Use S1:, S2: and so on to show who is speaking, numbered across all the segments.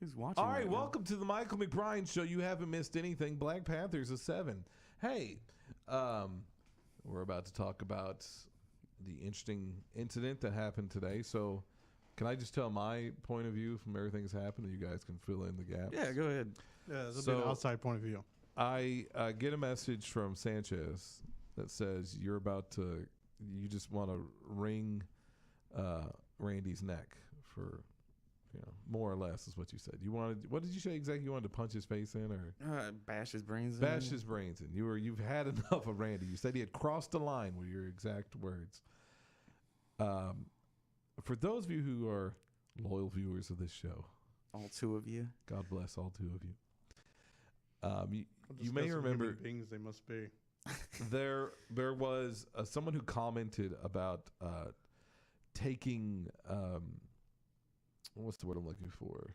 S1: Who's watching?
S2: All right,
S1: now?
S2: welcome to the Michael McBrine Show. You haven't missed anything. Black Panther's a 7. Hey, we're about to talk about the interesting incident that happened today. So, can I just tell my point of view from everything that's happened, and you guys can fill in the gaps?
S1: Yeah, go ahead.
S3: Yeah, this will be an outside point of view.
S2: I get a message from Sanchez that says you just want to wring Randy's neck for, more or less is what you said. What did you say exactly? You wanted to punch his face in or
S1: Bash his brains in.
S2: bash his brains in. You've had enough of Randy. You said he had crossed the line with your exact words. For those of you who are loyal viewers of this show,
S1: All two of you.
S2: God bless all two of you. You may
S3: Disgusting
S2: remember
S3: human beings they must be.
S2: there was someone who commented about taking what's the word I'm looking for?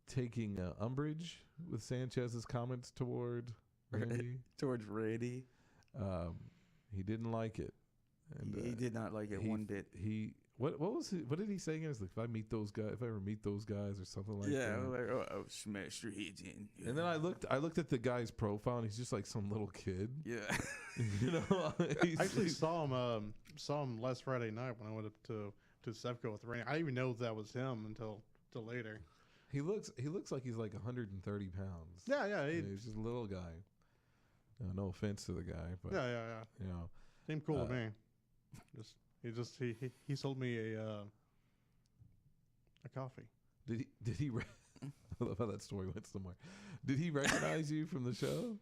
S2: Taking umbrage with Sanchez's comments toward Randy.
S1: Towards Randy.
S2: He didn't like it. And,
S1: He did not like it one bit.
S2: What did he say again? It's like, if I ever meet those guys or something like that.
S1: Yeah, like, oh, smash your heads in.
S2: And then I looked at the guy's profile, and he's just like some little kid.
S1: Yeah.
S3: I actually saw him last Friday night when I went up to Sevco with Randy. I didn't even know that was him until later.
S2: He looks like he's like 130 pounds.
S3: Yeah.
S2: He's just a little guy. No offense to the guy, but
S3: Yeah. Seemed cool to me. He sold me a coffee.
S2: Did he? I love how that story went somewhere. Did he recognize you from the show?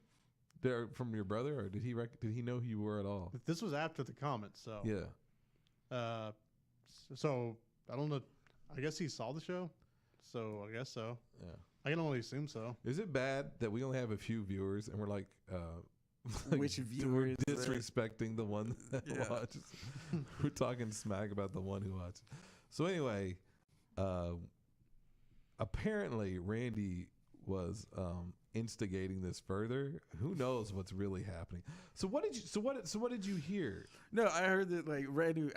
S2: From your brother, or did he know who you were at all?
S3: This was after the comment, so
S2: yeah.
S3: So I don't know. I guess he saw the show, so I guess so.
S2: Yeah.
S3: I can only assume so.
S2: Is it bad that we only have a few viewers and we're like
S1: which viewer is
S2: disrespecting the one that watches? We're talking smack about the one who watches. So anyway, apparently Randy was instigating this further. Who knows what's really happening? So what did you hear?
S1: No, I heard that like Randy,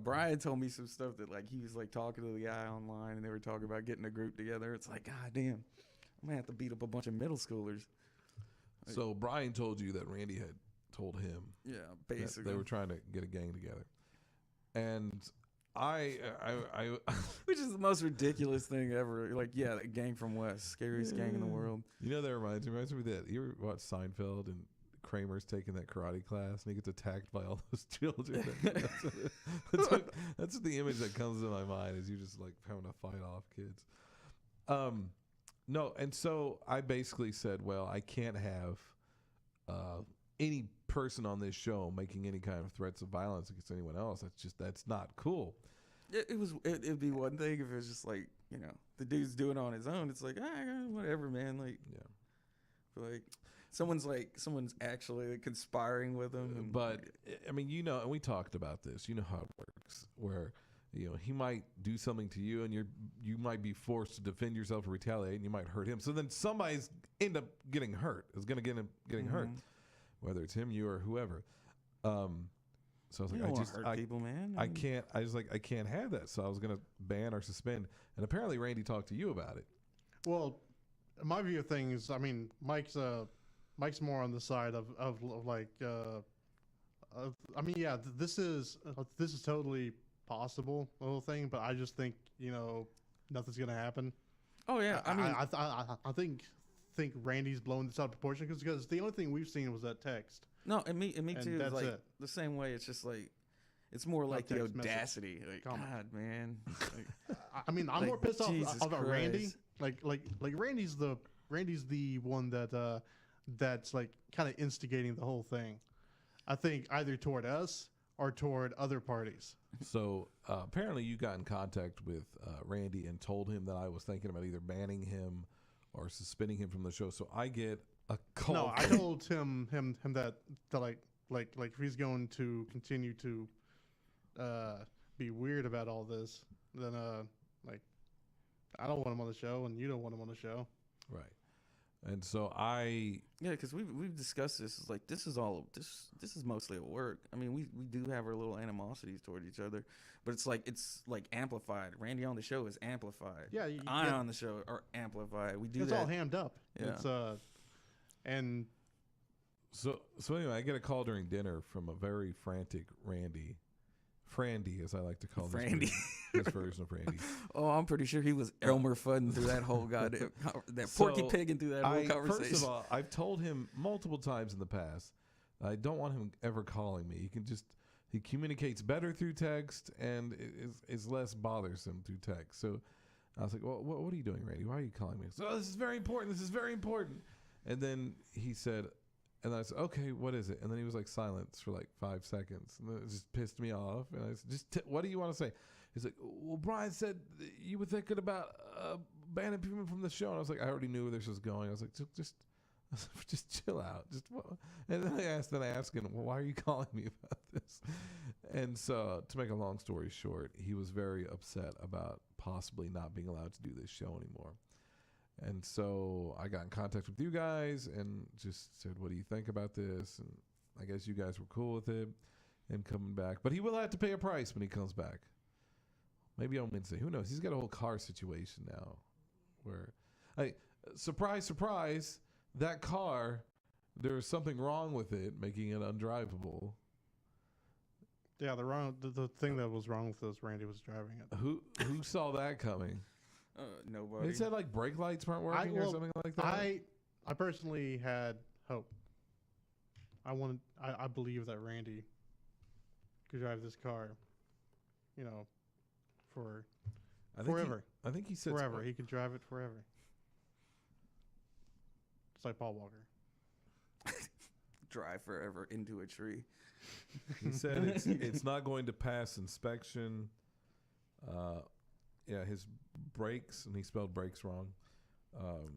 S1: Brian told me some stuff that like he was like talking to the guy online and they were talking about getting a group together. It's like, God damn, I'm gonna have to beat up a bunch of middle schoolers. Like,
S2: so Brian told you that Randy had told him.
S1: Yeah, basically
S2: they were trying to get a gang together, and I
S1: which is the most ridiculous thing ever. Like, yeah, that gang from West, scariest gang in the world.
S2: You know, that reminds me of that. You ever watch Seinfeld and Kramer's taking that karate class and he gets attacked by all those children? That's the image that comes to my mind, is you just like having to fight off kids. No, and so I basically said, well, I can't have any person on this show making any kind of threats of violence against anyone else. That's not cool.
S1: It'd be one thing if it was just like, the dude's doing it on his own. It's like, whatever, man. Like, yeah, but like someone's actually like conspiring with him.
S2: But I mean, and we talked about this. You know how it works, where he might do something to you, and you might be forced to defend yourself or retaliate, and you might hurt him. So then somebody's end up getting hurt. Is going to get him getting hurt, whether it's him, you, or whoever. So I was like,
S1: hurt people, man.
S2: I can't have that. So I was going to ban or suspend. And apparently Randy talked to you about it.
S3: Well, my view of things, I mean, Mike's more on the side of like, I mean, yeah, this is totally possible, the whole thing, but I just think, nothing's gonna happen.
S1: Oh yeah, I mean,
S3: I think Randy's blowing this out of proportion because the only thing we've seen was that text.
S1: No, and me too.
S3: That's
S1: like
S3: it.
S1: The same way. It's just like, it's more like the audacity. Like,
S3: comment.
S1: God, man. Like,
S3: I mean, I'm
S1: like,
S3: more pissed off about
S1: Christ.
S3: Randy. Like Randy's the one that's like kind of instigating the whole thing. I think either toward us or toward other parties.
S2: So apparently you got in contact with Randy and told him that I was thinking about either banning him or suspending him from the show. So I get a call.
S3: No, I told him that like if he's going to continue to be weird about all this, then like I don't want him on the show and you don't want him on the show.
S2: Right. And so
S1: Yeah, because we've discussed this. It's like this is mostly at work. I mean, we do have our little animosities toward each other, but it's like amplified. Randy on the show is amplified.
S3: Yeah,
S1: I on the show are amplified. We do
S3: it's
S1: that.
S3: all hammed up.
S1: Yeah.
S3: It's and
S2: so anyway, I get a call during dinner from a very frantic Randy. Frandy, as I like to call
S1: Frandy.
S2: this version of Randy.
S1: Oh, I'm pretty sure he was Elmer Fudding through that whole goddamn Porky Pigging through that whole conversation.
S2: First of all, I've told him multiple times in the past, I don't want him ever calling me. He communicates better through text and is less bothersome through text. So I was like, well, what are you doing, Randy? Why are you calling me? So this is very important. This is very important. And then he said, and I said, okay, what is it? And then he was like silence for like 5 seconds. And it just pissed me off. And I said, what do you want to say? He's like, well, Brian said you were thinking about banning people from the show. And I was like, I already knew where this was going. I was like, just chill out. And then I asked him, well, why are you calling me about this? And so to make a long story short, he was very upset about possibly not being allowed to do this show anymore. And so I got in contact with you guys and just said, what do you think about this? And I guess you guys were cool with it, him coming back. But he will have to pay a price when he comes back. Maybe on Wednesday. Who knows? He's got a whole car situation now where, surprise, surprise, that car, there was something wrong with it, making it undrivable.
S3: Yeah, the thing that was wrong with this, Randy was driving it.
S2: Who saw that coming?
S1: Nobody.
S2: It said like brake lights weren't working or something like that.
S3: I personally had hope. I believe that Randy could drive this car, for forever.
S2: I think he said
S3: forever. He could drive it forever. It's like Paul Walker.
S1: Drive forever into a tree.
S2: He said it's not going to pass inspection. Yeah, his brakes, and he spelled brakes wrong.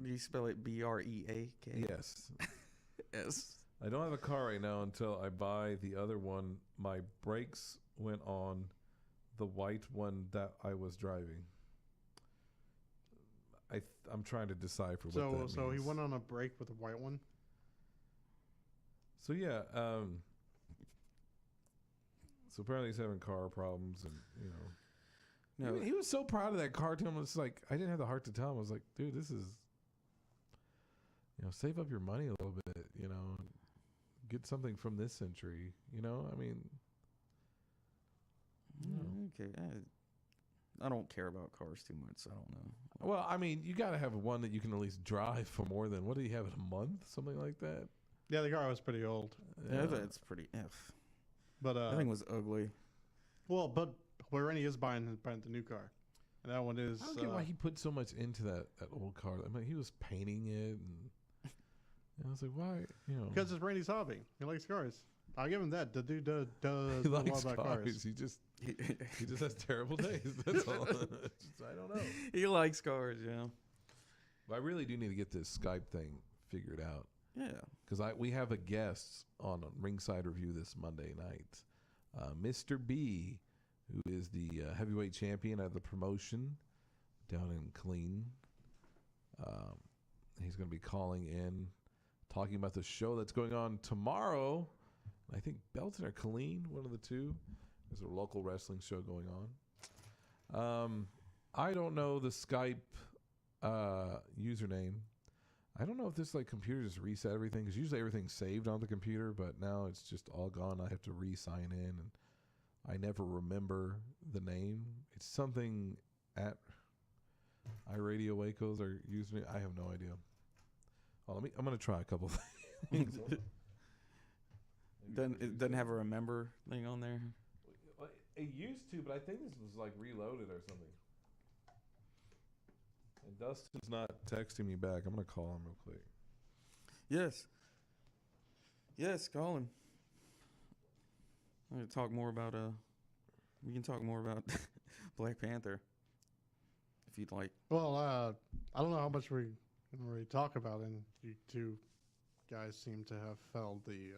S1: Do you spell it BREAK?
S2: Yes.
S1: Yes.
S2: I don't have a car right now until I buy the other one. My brakes went on the white one that I was driving. I'm trying to decipher what that means.
S3: So he went on a brake with a white one?
S2: So yeah, so apparently he's having car problems, and no, he was so proud of that car too. It's like I didn't have the heart to tell him. I was like, dude, this is, save up your money a little bit, get something from this century, I mean,
S1: okay. I don't care about cars too much. So I don't know.
S2: Well, I mean, you got to have one that you can at least drive for more than, what do you have, in a month, something like that?
S3: Yeah, the car was pretty old.
S1: Yeah, that's pretty.
S3: But
S1: that thing was ugly.
S3: Well, but Randy is buying the new car, and that one is.
S2: I don't get why he put so much into that old car. I mean, he was painting it, and I was like, why?
S3: Because it's Randy's hobby. He likes cars. I'll give him that. The dude does
S2: he
S3: a lot
S2: likes
S3: about cars.
S2: He just has terrible taste. That's all. I don't know.
S1: He likes cars, yeah.
S2: But I really do need to get this Skype thing figured out.
S1: Yeah.
S2: Because we have a guest on Ringside Review this Monday night, Mr. B, who is the heavyweight champion of the promotion down in Killeen. He's going to be calling in, talking about the show that's going on tomorrow. I think Belton or Killeen, one of the two. There's a local wrestling show going on. I don't know the Skype username. I don't know if this computer just reset everything, because usually everything's saved on the computer, but now it's just all gone. I have to re-sign in, and I never remember the name. It's something at iRadio Waco's or username. I have no idea. Oh, I'm going to try a couple things.
S1: It doesn't have a remember thing on there.
S2: It used to, but I think this was reloaded or something. And Dustin's not texting me back. I'm going to call him real quick.
S1: Yes, call him. I'm going to talk more about we can talk more about Black Panther if you'd like.
S3: Well, I don't know how much we can really talk about, and you two guys seem to have felt the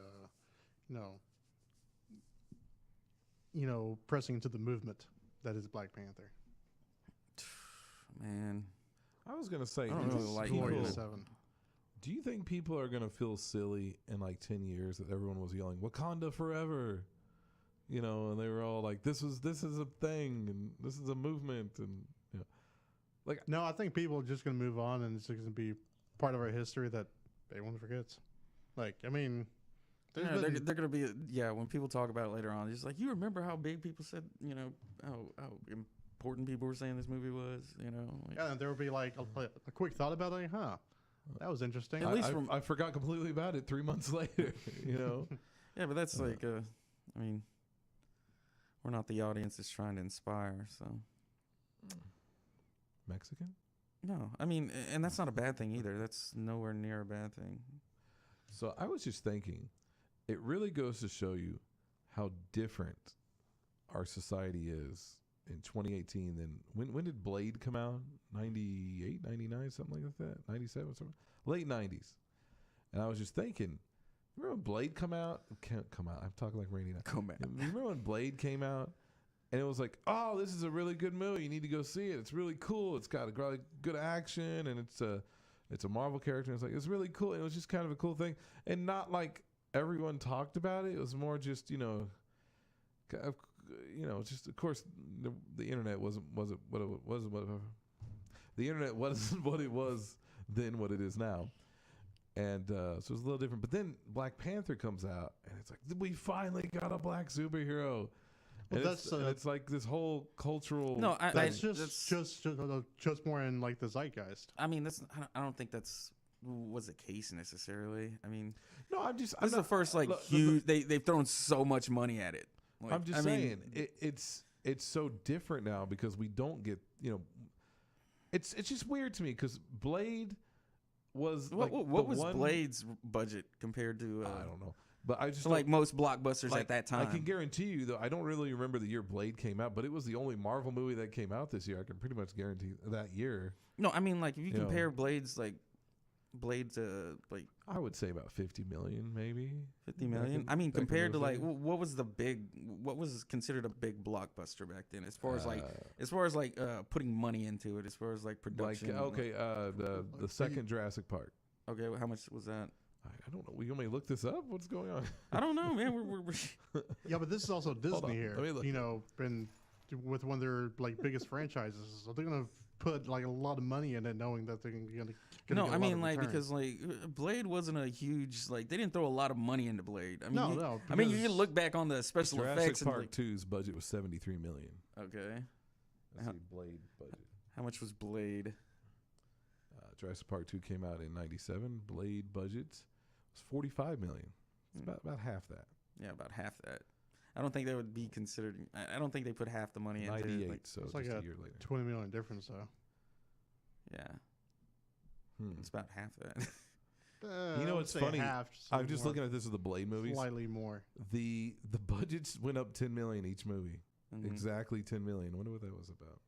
S3: pressing into the movement that is Black Panther.
S1: Man,
S2: I was going to say,
S1: I don't really like
S3: Glorious 7.
S2: Do you think people are gonna feel silly in like 10 years that everyone was yelling Wakanda forever? You know, and they were all like, "This is a thing, and this is a movement," and you know, like
S3: No, I think people are just gonna move on, and it's going to be part of our history that everyone forgets. Like, I mean,
S1: they're gonna be when people talk about it later on, it's like, you remember how big people said, you know, how important people were saying this movie was, you know? Like,
S3: and there will be like a quick thought about it. Huh, that was interesting.
S1: At least
S2: I forgot completely about it 3 months later. You know.
S1: Yeah, but that's like, I mean, we're not the audience that's trying to inspire, so.
S2: Mexican?
S1: No, I mean, and that's not a bad thing either. That's nowhere near a bad thing.
S2: So I was just thinking, it really goes to show you how different our society is in 2018 than when did Blade come out? 98, 99, something like that? 97, something? Late 90s. And I was just thinking, remember when Blade come out? Can't come out. I'm talking like Randy now.
S1: Come out.
S2: Remember when Blade came out? And it was like, oh, this is a really good movie. You need to go see it. It's really cool. It's got a really good action, and it's a Marvel character. And it's like, it's really cool. And it was just kind of a cool thing, and not like everyone talked about it. It was more just, you know, just of course the internet wasn't what it was. The internet wasn't what it was then, what it is now. And so it was a little different. But then Black Panther comes out, and it's like, we finally got a black superhero.
S3: Well,
S2: And it's like this whole cultural.
S1: No,
S3: that's just more in like the zeitgeist.
S1: I mean, I don't think that's was the case necessarily. I mean,
S2: no,
S1: this is the first like huge. They've thrown so much money at it. Like,
S2: I'm just saying it's so different now because we don't get, you know. It's just weird to me because Blade was
S1: what was
S2: one,
S1: Blade's budget compared to?
S2: I don't know. But I just
S1: like most blockbusters at that time.
S2: I can guarantee you, though, I don't really remember the year Blade came out, but it was the only Marvel movie that came out this year. I can pretty much guarantee that year.
S1: No, I mean, like, if you compare Blade to, like...
S2: I would say about 50 million, maybe.
S1: 50 million? I mean, compared to, like, what was considered a big blockbuster back then? As far as, putting money into it, as far as, like, production.
S2: Like, the second Jurassic Park.
S1: Okay, how much was that?
S2: I don't know. We want me to look this up? What's going on?
S1: I don't know, man. We're
S3: Yeah, but this is also Disney here. You know, been with one of their like biggest franchises, so they're gonna put like a lot of money in it, knowing that they're gonna
S1: no,
S3: get
S1: I mean, like,
S3: return.
S1: because like Blade wasn't a huge like they didn't throw a lot of money into Blade. I mean,
S3: no.
S1: I mean, you can look back on the special effects.
S2: Jurassic Park 2's budget was 73 million.
S1: Okay.
S2: That's the Blade budget.
S1: How much was Blade?
S2: Jurassic Park 2 came out in 97. Blade budget was 45 million. It's about half that.
S1: Yeah, about half that. I don't think that would be considered. I don't think they put half the money into
S2: 98,
S1: like,
S2: so
S3: it's
S2: just
S3: like
S2: a year later.
S3: 20 million difference, though.
S1: Yeah. It's about half that.
S2: You know what's funny? I'm just
S3: more,
S2: looking at this with the Blade movies.
S3: Slightly more.
S2: The budgets went up 10 million each movie.
S1: Mm-hmm.
S2: Exactly 10 million. I wonder what that was about.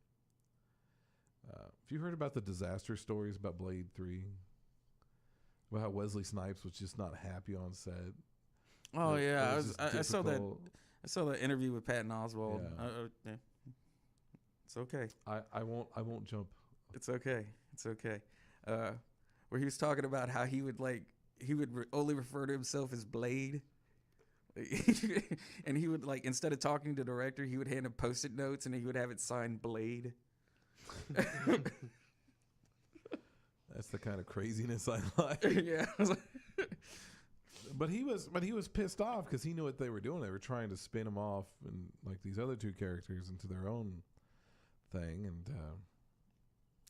S2: Have you heard about the disaster stories about Blade 3? About how Wesley Snipes was just not happy on set.
S1: Oh yeah, I saw that.
S2: difficult.
S1: I saw that interview with Patton Oswalt.
S2: Yeah.
S1: It's okay.
S2: I won't jump.
S1: It's okay. It's okay. Where he was talking about how he would only refer to himself as Blade. And he would like, instead of talking to the director, he would hand him Post-it notes and he would have it signed Blade.
S2: That's the kind of craziness I like.
S1: Yeah.
S2: But he was pissed off because he knew what they were doing. They were trying to spin him off and like these other two characters into their own thing, and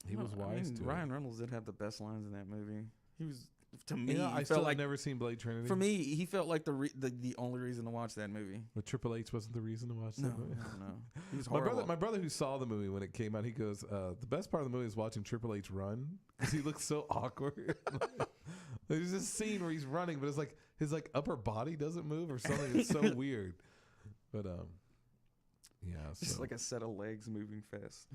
S2: he was wise to
S1: Ryan
S2: it.
S1: Reynolds did have the best lines in that movie. He was, to me,
S2: I still have never seen Blade Trinity.
S1: For me, he felt like the only reason to watch that movie.
S2: But Triple H wasn't the reason to watch that movie.
S1: No. He was horrible.
S2: My brother who saw the movie when it came out, he goes, the best part of the movie is watching Triple H run because he looks so awkward. There's this scene where he's running, but it's like his like upper body doesn't move or something. It's so weird. But yeah,
S1: Just like a set of legs moving fast.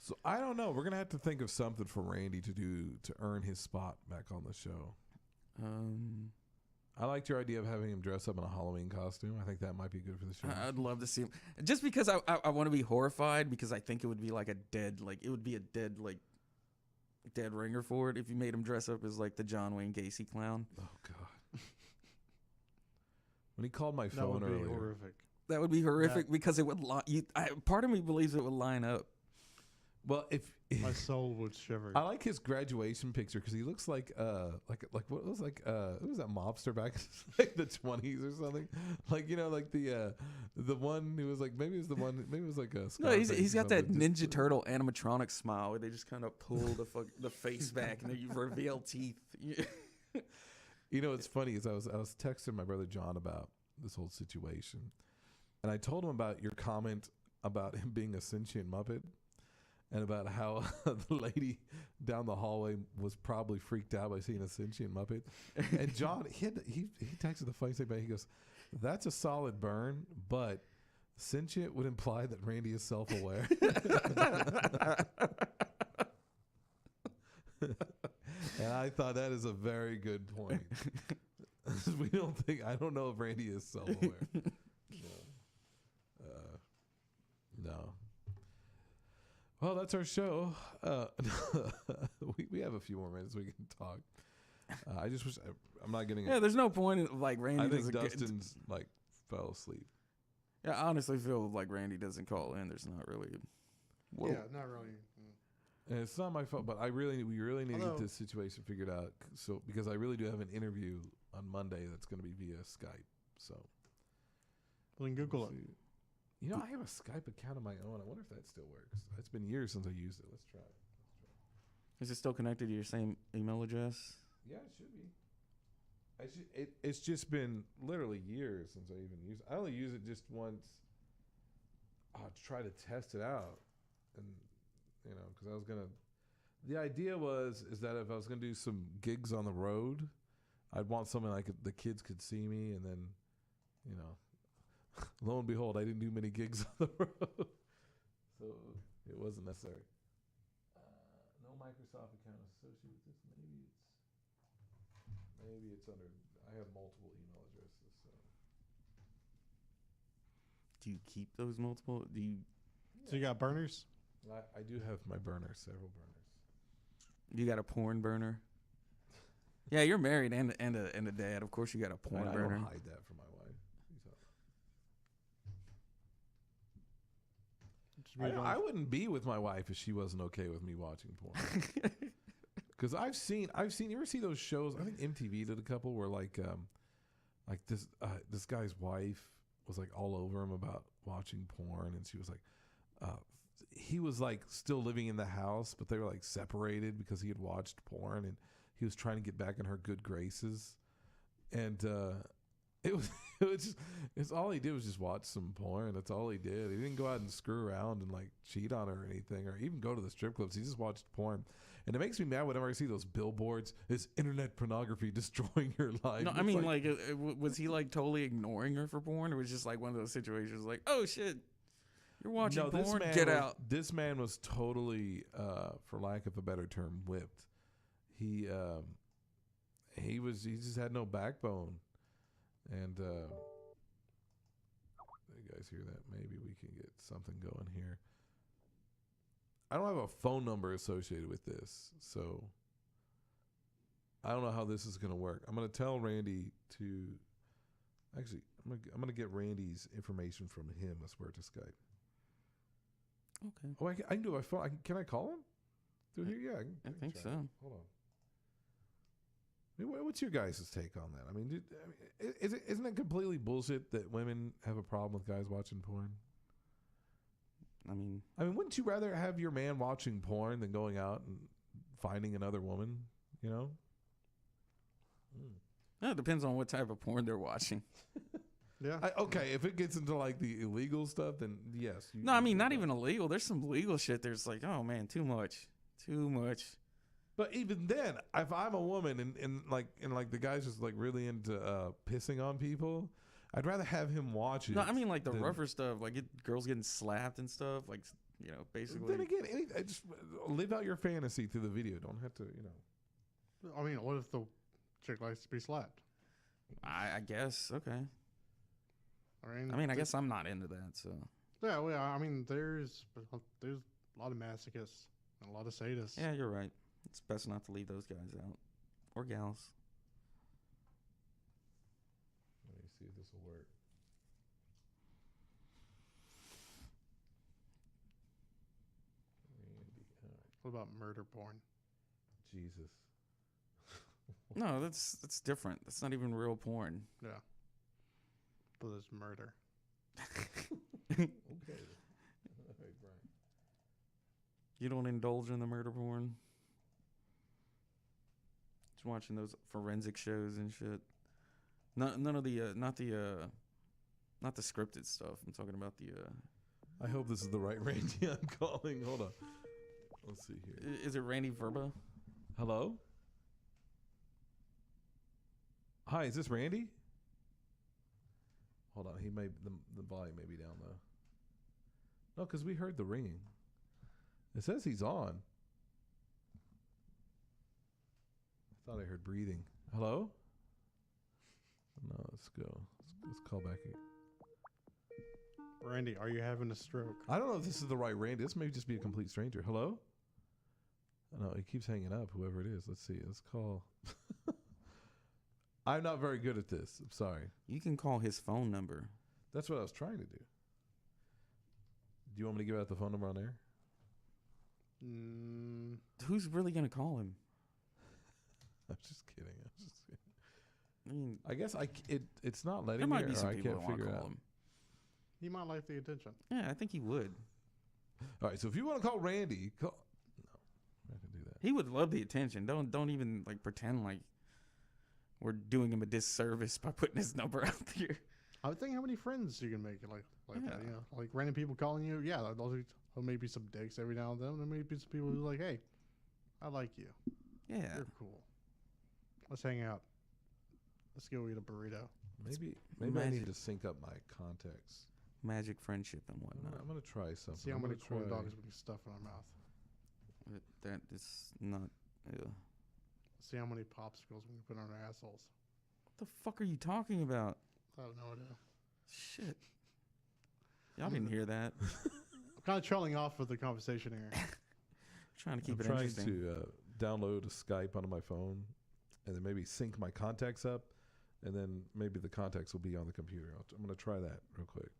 S2: So I don't know. We're gonna have to think of something for Randy to do to earn his spot back on the show. I liked your idea of having him dress up in a Halloween costume. I think that might be good for the show.
S1: I'd love to see him, just because I want to be horrified, because I think it would be like a dead dead ringer for it if you made him dress up as like the John Wayne Gacy clown.
S2: Oh God. When he called my
S3: That
S2: phone
S3: would be
S2: earlier.
S3: horrific.
S1: That would be horrific because it would part of me believes it would line up.
S2: Well, if
S3: My soul would shiver.
S2: I like his graduation picture because he looks like what was like who was that mobster back in like the 20s or something, like like the one who was like maybe it was like a
S1: No, he's got that Ninja Turtle animatronic smile where they just kind of pull the face back and then you reveal teeth.
S2: It's funny is I was texting my brother John about this whole situation, and I told him about your comment about him being a sentient Muppet. And about how the lady down the hallway was probably freaked out by seeing a sentient Muppet. And John, he texted the funny thing back. He goes, "That's a solid burn, but sentient would imply that Randy is self-aware." And I thought that is a very good point. I don't know if Randy is self-aware. No. Well, that's our show. We have a few more minutes we can talk. I just wish I'm not getting.
S1: Yeah, there's no point in like Randy.
S2: I think Dustin's like fell asleep.
S1: Yeah, I honestly feel like Randy doesn't call in. There's not really.
S3: Yeah, not really.
S2: And it's not my fault, but we really need to
S3: Although-
S2: get this situation figured out. So because I really do have an interview on Monday that's going to be via Skype. So.
S3: Well, then Google it.
S2: I have a Skype account of my own. I wonder if that still works. It's been years since I used it. Let's try it.
S1: Is it still connected to your same email address?
S2: Yeah, it should be. It's just been literally years since I even used it. I only use it just once to try to test it out. And, because I was going to... The idea is that if I was going to do some gigs on the road, I'd want something like the kids could see me and then, lo and behold, I didn't do many gigs on the road. So it wasn't necessary. No Microsoft account associated with this. Maybe it's under. I have multiple email addresses. So.
S1: Do you keep those multiple? Do you?
S3: So you got burners?
S2: I do have my burners, several burners.
S1: You got a porn burner? Yeah, you're married and a dad. Of course, you got a porn burner.
S2: I don't hide that from my wife. I wouldn't be with my wife if she wasn't okay with me watching porn. Because I've seen. You ever see those shows? I think MTV did a couple where like this guy's wife was like all over him about watching porn, and she was like, he was like still living in the house, but they were like separated because he had watched porn, and he was trying to get back in her good graces, and it's all he did was just watch some porn. That's all he did. He didn't go out and screw around and like cheat on her or anything, or even go to the strip clubs. He just watched porn. And it makes me mad whenever I see those billboards. Is internet pornography destroying your life?
S1: No, I mean, like was he like totally ignoring her for porn, or was it just like one of those situations like, oh shit, you're watching porn, get out.
S2: This man was totally, for lack of a better term, whipped. He just had no backbone. And you guys hear that? Maybe we can get something going here. I don't have a phone number associated with this, so I don't know how this is going to work. I'm going to tell Randy to... Actually, I'm going to get Randy's information from him. I swear to Skype.
S1: Okay.
S2: Oh, I can do it by phone. Can I call him? Through here? Yeah,
S1: I think so.
S2: Hold on. I mean, what's your guys' take on that? I mean, isn't it completely bullshit that women have a problem with guys watching porn? I mean, wouldn't you rather have your man watching porn than going out and finding another woman?
S1: Yeah, it depends on what type of porn they're watching.
S3: Yeah.
S2: Okay, if it gets into like the illegal stuff, then yes.
S1: No, I mean, not even illegal. There's some legal shit. There's like, oh man, too much.
S2: But even then, if I'm a woman and the guy's just like really into pissing on people, I'd rather have him watch it.
S1: No, I mean like the rougher stuff, like girls getting slapped and stuff, like basically.
S2: Then again, just live out your fantasy through the video. Don't have to,
S3: I mean, what if the chick likes to be slapped?
S1: I guess okay.
S3: I mean,
S1: I guess I'm not into that. So
S3: yeah, well, I mean, there's a lot of masochists and a lot of sadists.
S1: Yeah, you're right. It's best not to leave those guys out or gals.
S2: Let me see if this will work. Randy. All right.
S3: What about murder porn?
S2: Jesus.
S1: No, that's different. That's not even real porn.
S3: Yeah. But there's murder.
S2: Okay. All right, Brian.
S1: You don't indulge in the murder porn? Just watching those forensic shows and shit. None of the not the scripted stuff. I'm talking about the
S2: I hope this is the right Randy I'm calling. Hold on. Let's see here.
S1: Is it Randy Verba?
S2: Hello? Hi, is this Randy? Hold on. He may the volume may be down though. No, because we heard the ringing. It says he's on. I thought I heard breathing. Hello? No, let's go. Let's call back here.
S3: Randy, are you having a stroke?
S2: I don't know if this is the right Randy. This may just be a complete stranger. Hello? No, he keeps hanging up, whoever it is. Let's see. Let's call. I'm not very good at this. I'm sorry.
S1: You can call his phone number.
S2: That's what I was trying to do. Do you want me to give out the phone number on air?
S1: Who's really gonna call him?
S2: I'm just kidding.
S1: I mean,
S2: I guess it's not letting
S1: there
S2: me.
S1: might be
S2: Or
S1: some
S2: I
S1: people
S2: can't
S1: that want to
S2: figure
S1: call
S2: out.
S1: him.
S3: He might like the attention.
S1: Yeah, I think he would.
S2: All right. So if you want to call Randy, call. No, I'm not gonna do that.
S1: He would love the attention. Don't even like pretend like we're doing him a disservice by putting his number out there.
S3: I would think how many friends you can make like that.
S1: Yeah.
S3: You know, like random people calling you. Yeah, there'll maybe some dicks every now and then. There may be some people who are like, hey, I like you.
S1: Yeah.
S3: You're cool. Let's hang out. Let's go eat a burrito.
S2: Maybe I
S1: magic.
S2: need to sync up my contacts.
S1: Magic friendship and whatnot.
S2: I'm gonna try something.
S3: See how
S2: I'm
S3: many
S2: gonna
S3: corn
S2: try-
S3: dogs we can stuff in our mouth.
S1: That is not.
S3: See how many popsicles we can put on our assholes.
S1: What the fuck are you talking about?
S3: I have no idea.
S1: Shit. Y'all didn't hear that.
S3: I'm kind of trailing off with the conversation here.
S1: Trying to keep
S2: I'm
S1: it
S2: trying
S1: interesting.
S2: to download a Skype onto my phone, and then maybe sync my contacts up, and then maybe the contacts will be on the computer. I'm gonna try that real quick.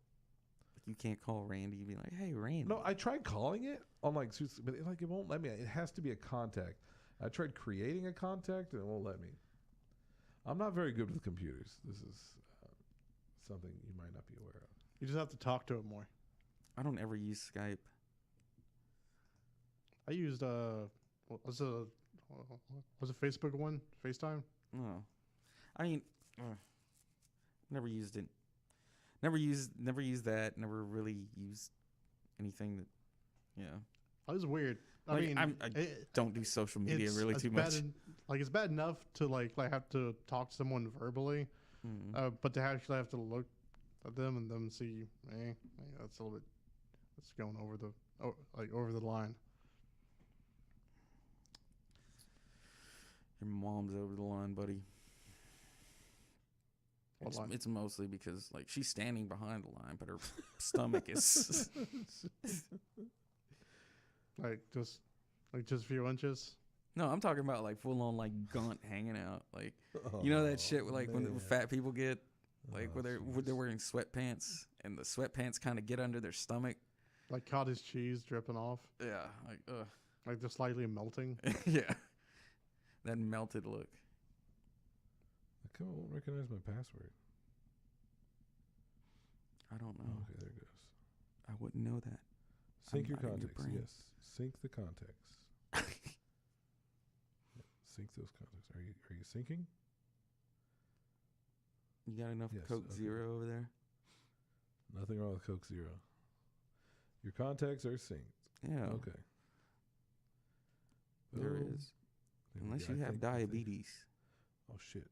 S1: You can't call Randy and be like, "Hey, Randy."
S2: No, I tried calling it on but it won't let me. It has to be a contact. I tried creating a contact and it won't let me. I'm not very good with computers. This is something you might not be aware of.
S3: You just have to talk to it more.
S1: I don't ever use Skype.
S3: I used what was a Facebook one? FaceTime?
S1: No, I mean, never used it. Never used that. Never really used anything that. Yeah.
S3: It was weird. I
S1: Like,
S3: mean,
S1: I
S3: it-
S1: don't do social media
S3: it's-
S1: really
S3: it's
S1: too
S3: bad
S1: much.
S3: It's bad enough to like have to talk to someone verbally, but to actually have to look at them and them see, that's a little bit. That's going over the over the line.
S1: Your mom's over the line, buddy.
S3: What line?
S1: It's mostly because like she's standing behind the line, but her stomach is.
S3: Like just a few inches.
S1: No, I'm talking about like full on like gunt hanging out. Like you know that shit like when fat people get like where they're wearing sweatpants and the sweatpants kind of get under their stomach.
S3: Like cottage cheese dripping off.
S1: Yeah, like
S3: Like just slightly melting.
S1: yeah, that melted look.
S2: Come on, won't recognize my password.
S1: I don't know.
S2: Okay, there it goes.
S1: I wouldn't know that.
S2: Sync
S1: I'm
S2: your
S1: not in your
S2: contacts.
S1: brain.
S2: Yes, sync the contacts. Sync those contacts. Are you syncing?
S1: You got enough
S2: Yes,
S1: Coke
S2: okay.
S1: Zero over there?
S2: Nothing wrong with Coke Zero. Your contacts are synced.
S1: Yeah.
S2: Okay.
S1: There
S2: Boom.
S1: is.
S2: There we
S1: Unless
S2: go.
S1: you
S2: I
S1: have
S2: think- I think-
S1: diabetes.
S2: Oh shit!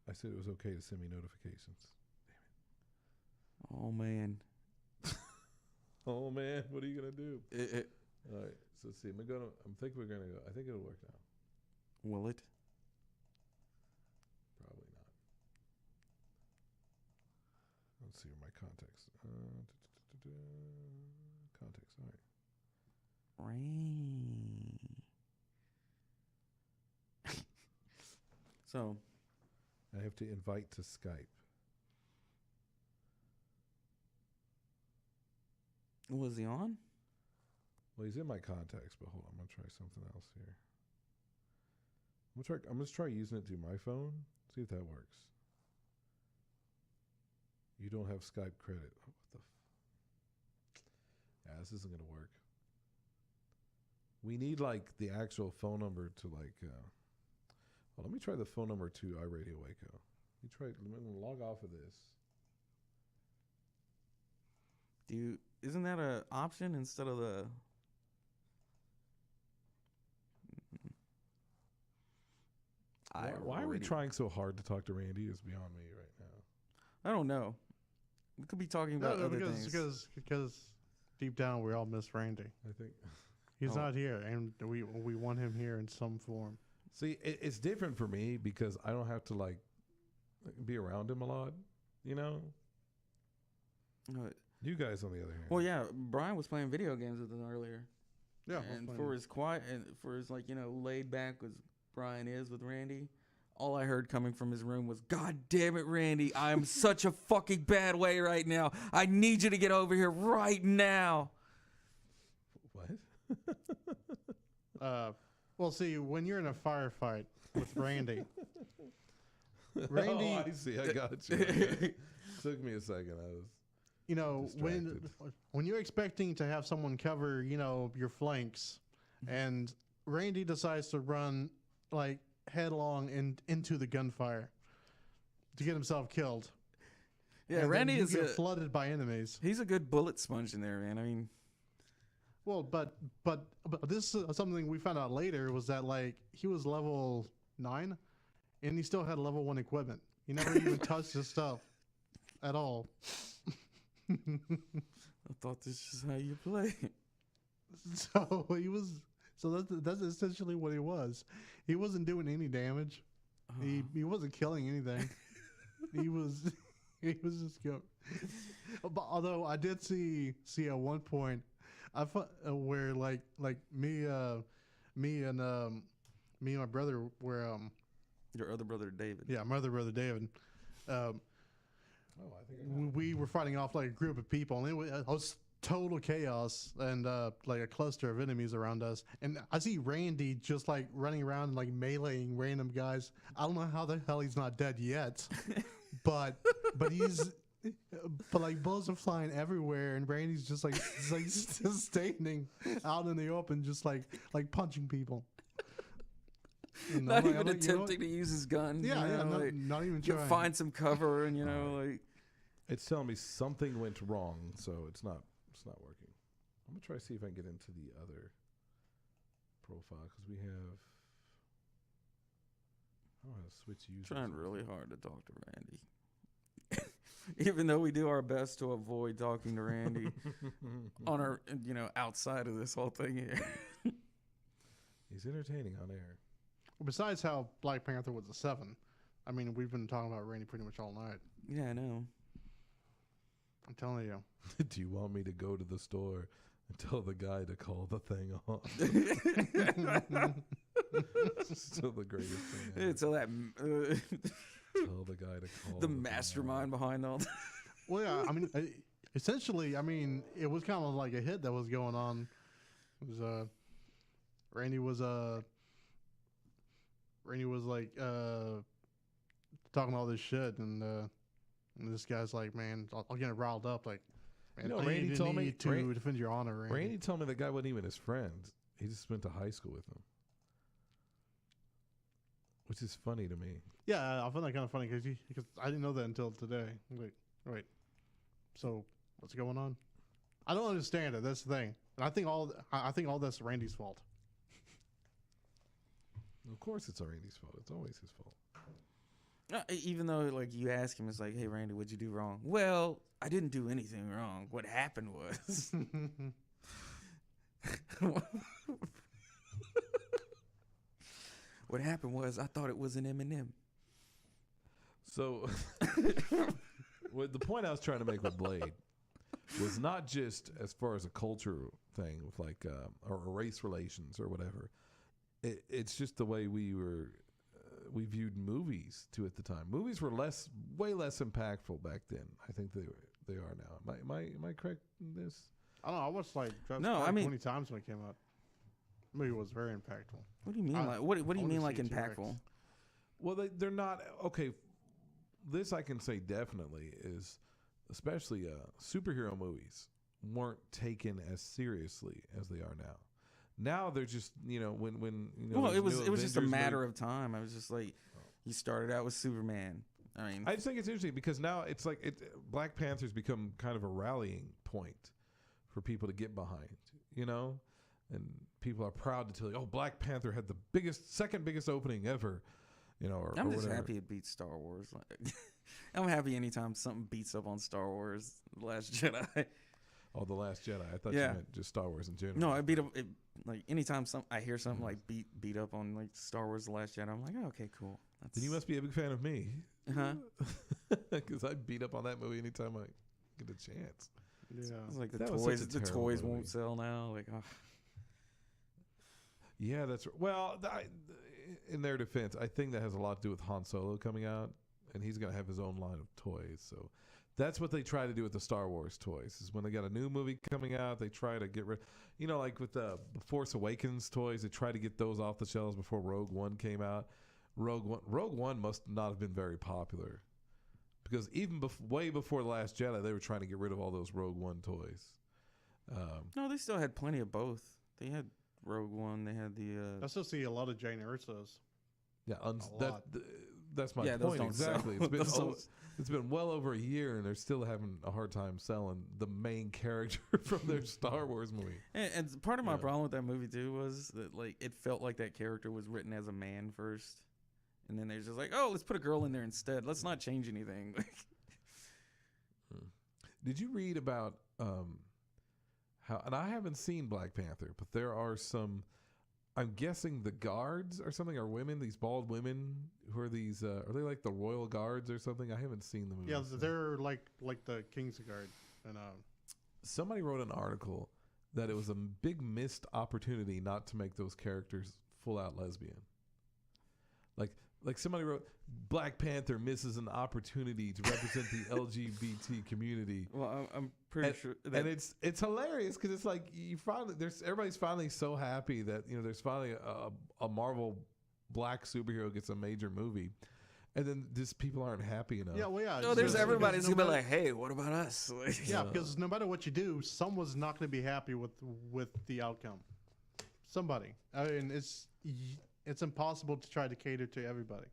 S2: I said it was okay to send me notifications.
S1: Oh man.
S2: Oh man, what are you gonna do?
S1: It,
S2: All right, so let's see. I'm thinking we're gonna go. I think it'll work now.
S1: will it?
S2: Probably not. Let's see where my contacts. Contacts. All right.
S1: Rain. So
S2: I have to invite to Skype.
S1: was he on?
S2: Well, he's in my contacts, but hold on, I'm gonna try something else here. I'm gonna try using it through my phone. See if that works. You don't have Skype credit. Oh, what the? Yeah, this isn't gonna work. We need like the actual phone number to like. Well, let me try the phone number to iRadio Waco. Let me log off of this.
S1: Isn't that an option instead of the?
S2: Why are we trying so hard to talk to Randy is beyond me right now.
S1: I don't know. We could be talking about other things.
S3: Because deep down we all miss Randy.
S2: I think
S3: he's not here, and we want him here in some form.
S2: See, it's different for me because I don't have to like be around him a lot, you know. You guys, on the other hand.
S1: Well, yeah, Brian was playing video games with us earlier.
S3: Yeah,
S1: and for as quiet and for as like laid back as Brian is with Randy, all I heard coming from his room was, "God damn it, Randy! I'm such a fucking bad way right now. I need you to get over here right now."
S2: What?
S3: Well, see, when you're in a firefight with Randy,
S2: Oh, I see. I got you. Okay. Took me a second. I was.
S3: You know,
S2: distracted.
S3: when you're expecting to have someone cover, your flanks, and Randy decides to run like headlong into the gunfire to get himself killed.
S1: Yeah,
S3: and
S1: Randy
S3: is
S1: is
S3: flooded by enemies.
S1: He's a good bullet sponge in there, man. I mean,
S3: well, but this is something we found out later was that like he was level 9, and he still had level 1 equipment. He never even touched his stuff at all.
S1: I thought this is how you play.
S3: So he was. So that's essentially what he was. He wasn't doing any damage. He wasn't killing anything. he was just go. But although I did see at one point, where like me and my brother were
S1: your other brother David.
S3: Yeah, my other brother David. We were fighting off like a group of people, and it was total chaos and like a cluster of enemies around us. And I see Randy just like running around and like meleeing random guys. I don't know how the hell he's not dead yet, but like bullets are flying everywhere, and Randy's just like just standing out in the open, just like punching people.
S1: Not even attempting to use his gun.
S3: Yeah, not even trying.
S1: Find some cover, and like.
S2: It's telling me something went wrong, so it's not working. I'm gonna try to see if I can get into the other profile because we have. I don't know how to switch users.
S1: Trying really hard to talk to Randy, even though we do our best to avoid talking to Randy on our outside of this whole thing here.
S2: He's entertaining on air.
S3: Besides how Black Panther was a 7, I mean, we've been talking about Randy pretty much all night.
S1: Yeah, I know.
S3: I'm telling you.
S2: Do you want me to go to the store and tell the guy to call the thing on? Still the greatest thing ever.
S1: Tell that.
S2: Tell the guy to call
S1: the mastermind behind all.
S3: Well, yeah, I mean, essentially, I mean, it was kind of like a hit that was going on. It was Randy was like talking all this shit, and this guy's like, man, I'll get riled up. Like, man,
S2: Randy told me
S3: to defend your honor.
S2: Randy told me the guy wasn't even his friend. He just went to high school with him, which is funny to me.
S3: Yeah, I find that kind of funny because I didn't know that until today. Wait, so what's going on? I don't understand it. That's the thing. And I think all that's Randy's fault.
S2: Of course, it's Randy's fault. It's always his fault.
S1: Even though, like, you ask him, it's like, "Hey, Randy, what'd you do wrong?" Well, I didn't do anything wrong. What happened was, I thought it was an M&M.
S2: So, the point I was trying to make with Blade was not just as far as a culture thing with like or race relations or whatever. It's just the way we we viewed movies to at the time. Movies were way less impactful back then. I think they are now. Am I correct in this?
S3: I don't know. I watched like 20 times when it came out. The movie was very impactful.
S1: What do you mean? What do you mean like impactful?
S2: Well, they're not okay. This I can say definitely is, especially superhero movies weren't taken as seriously as they are now. Now they're just when
S1: well, it was just a matter of time. I was just like, you started out with Superman. I mean,
S2: I just think it's interesting because now it's like Black Panther's become kind of a rallying point for people to get behind, and people are proud to tell you, oh, Black Panther had the second biggest opening ever,
S1: I'm just happy it beats Star Wars. I'm happy anytime something beats up on Star Wars, The Last Jedi.
S2: Oh, The Last Jedi. I thought you meant just Star Wars in general.
S1: No, I beat up like anytime I hear something like beat up on like Star Wars, The Last Jedi. I'm like, oh, okay, cool.
S2: Then you must be a big fan of me.
S1: Huh?
S2: Because I beat up on that movie anytime I get a chance.
S3: Yeah,
S1: it's like the toys won't sell now. Like, oh.
S2: Yeah, that's well. In their defense, I think that has a lot to do with Han Solo coming out, and he's going to have his own line of toys. So that's what they try to do with the Star Wars toys. Is when they got a new movie coming out, they try to get rid. Like with the Force Awakens toys, they try to get those off the shelves before Rogue One came out. Rogue One must not have been very popular, because even way before The Last Jedi, they were trying to get rid of all those Rogue One toys.
S1: No, they still had plenty of both. They had Rogue One. They had the.
S3: I still see a lot of Jane Ursas.
S2: Yeah, that's my point exactly. It's been well over a year, and they're still having a hard time selling the main character from their Star Wars movie.
S1: And part of my problem with that movie too was that like it felt like that character was written as a man first, and then they're just like, oh, let's put a girl in there instead. Let's not change anything.
S2: Did you read about how? And I haven't seen Black Panther, but there are some. I'm guessing the guards or something are women. These bald women who are these. Are they like the royal guards or something? I haven't seen the movie.
S3: Yeah, they're like the King's Guard. And
S2: somebody wrote an article that it was a big missed opportunity not to make those characters full out lesbian. Like somebody wrote, Black Panther misses an opportunity to represent the LGBT community.
S1: Well, I'm pretty sure,
S2: and it's hilarious because it's like everybody's finally so happy that there's finally a Marvel black superhero gets a major movie, and then just people aren't happy enough.
S3: Yeah, well, yeah.
S1: No, there's everybody's gonna be like, hey, what about us?
S3: Yeah, because no matter what you do, someone's not going to be happy with the outcome. Somebody. I mean, it's impossible to try to cater to everybody.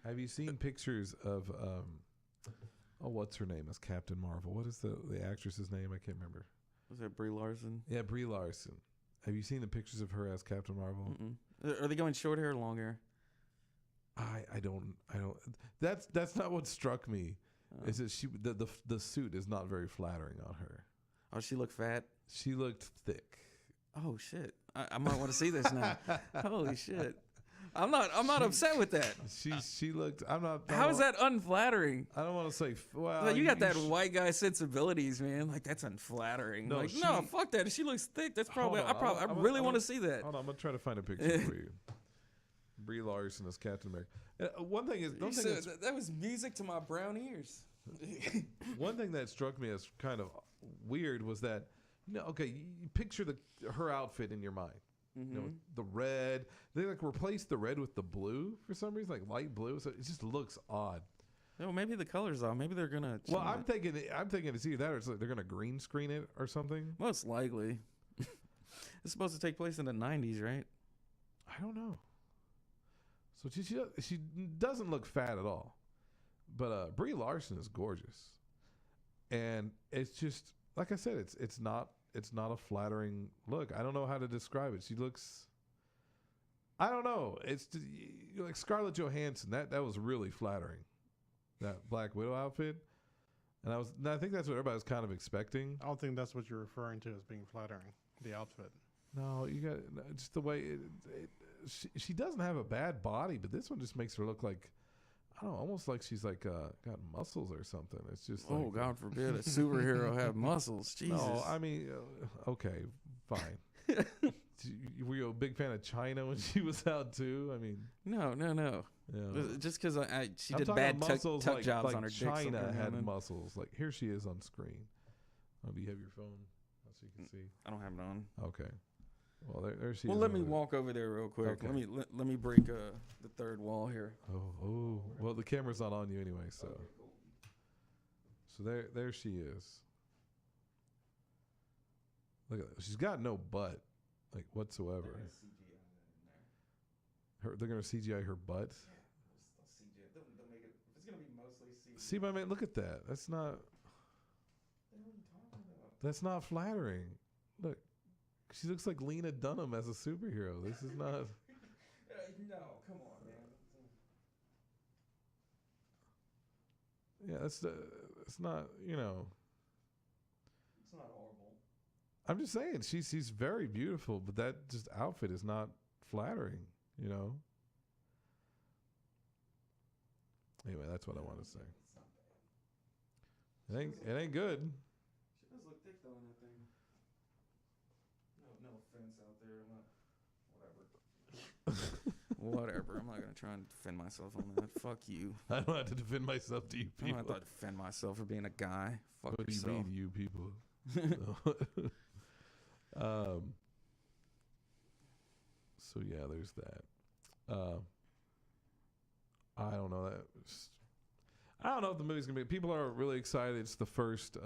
S2: Have you seen pictures of what's her name as Captain Marvel? What is the actress's name? I can't remember.
S1: Was that Brie Larson?
S2: Yeah, Brie Larson. Have you seen the pictures of her as Captain Marvel?
S1: Mm-mm. Are they going short hair or long hair?
S2: I don't. That's not what struck me. Is that the suit is not very flattering on her.
S1: Oh, she looked fat?
S2: She looked thick.
S1: Oh shit! I might want to see this now. Holy shit! I'm not upset with that.
S2: She looked. I'm not.
S1: How is that unflattering?
S2: I don't want to say. Well,
S1: like, you got that white guy sensibilities, man. Like, that's unflattering. No, no, fuck that. If she looks thick, that's probably. I really want to see that.
S2: Hold on, I'm gonna try to find a picture for you. Brie Larson as Captain America. One thing is,
S1: that was music to my brown ears.
S2: One thing that struck me as kind of weird was that, okay, you picture her outfit in your mind.
S1: Mm-hmm.
S2: The red. They like replaced the red with the blue for some reason, like light blue. So it just looks odd.
S1: No, maybe the colors off. Maybe they're gonna.
S2: Well, I'm thinking it's either that or it's like they're gonna green screen it or something.
S1: Most likely. It's supposed to take place in the 90s, right?
S2: I don't know. So she doesn't look fat at all, but Brie Larson is gorgeous, and it's just like I said, it's not a flattering look. I don't know how to describe it. She looks, I don't know. It's like Scarlett Johansson. That was really flattering, that Black Widow outfit, and I think that's what everybody was kind of expecting.
S3: I don't think that's what you're referring to as being flattering. The outfit.
S2: No, you got just the way she doesn't have a bad body, but this one just makes her look like, I don't know, almost like she's like got muscles or something. It's just like,
S1: oh, God forbid a superhero have muscles. Jesus.
S2: No, I mean, okay, fine. Were you a big fan of China when she was out too? I mean,
S1: no.
S2: yeah.
S1: Just because she
S2: I'm
S1: did
S2: talking
S1: bad
S2: about muscles
S1: tuck jobs on her dick.
S2: China had muscles. Like here she is on screen. Oh, do you have your phone so you can see?
S1: I don't have it on.
S2: Okay. Well, there she is.
S1: Well, let me walk over there real quick.
S2: Okay.
S1: Let me break the third wall here.
S2: Oh. Well, the camera's not on you anyway, so.
S1: Okay, cool.
S2: So there she is. Look at that. She's got no butt, like whatsoever. They're gonna CGI her butt.
S1: Yeah, they'll make it. If it's gonna be mostly CGI.
S2: See, my man, look at that. That's not.
S1: What are you talking about?
S2: That's not flattering. Look, she looks like Lena Dunham as a superhero. This is not.
S1: No, come on, man.
S2: Yeah, it's not. You know.
S1: It's not horrible.
S2: I'm just saying she's very beautiful, but that just outfit is not flattering. You know. Anyway, that's what I want to say.
S1: It's not bad.
S2: It ain't good.
S1: She does look thick though in that thing. No offense out there. I'm not. Whatever. I'm not gonna try and defend myself on that. Fuck you.
S2: I don't have to defend myself to you
S1: I
S2: people.
S1: don't have to defend myself for being a guy. Fuck
S2: What do you
S1: yourself.
S2: mean, you people? So yeah, there's that. I don't know that. I don't know if the movie's gonna be. People are really excited. It's the first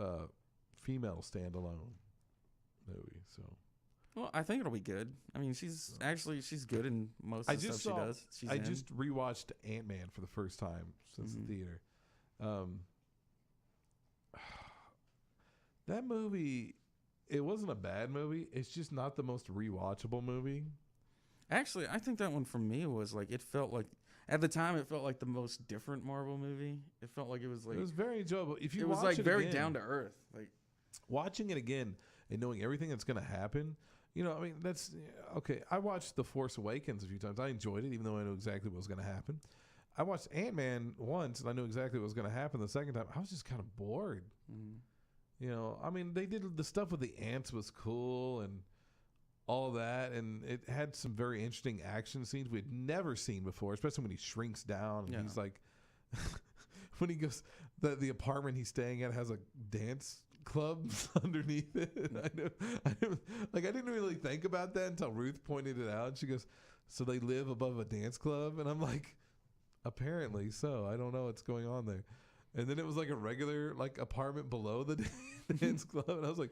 S2: female standalone movie. So
S1: Well, I think it'll be good. I mean, she's good in most of the stuff she does.
S2: I just rewatched Ant-Man for the first time since the theater. That movie, it wasn't a bad movie. It's just not the most rewatchable movie.
S1: Actually, I think that one for me was like, it felt like, at the time, it felt like the most different Marvel movie. It felt like it was like,
S2: It was very enjoyable. If you
S1: it was
S2: watch
S1: like very
S2: again,
S1: down to earth. Like,
S2: watching it again and knowing everything that's going to happen, you know, I mean, that's okay. I watched The Force Awakens a few times. I enjoyed it, even though I knew exactly what was going to happen. I watched Ant-Man once, and I knew exactly what was going to happen. The second time, I was just kind of bored. You know, I mean, they did the stuff with the ants was cool and all that, and it had some very interesting action scenes we'd never seen before, especially when he shrinks down and he's like, when he goes, the apartment he's staying at has a dance club underneath it. I didn't really think about that until Ruth pointed it out. She goes, so they live above a dance club? And I'm like, apparently so. I don't know what's going on there. And then it was like a regular like apartment below the dance club, and I was like,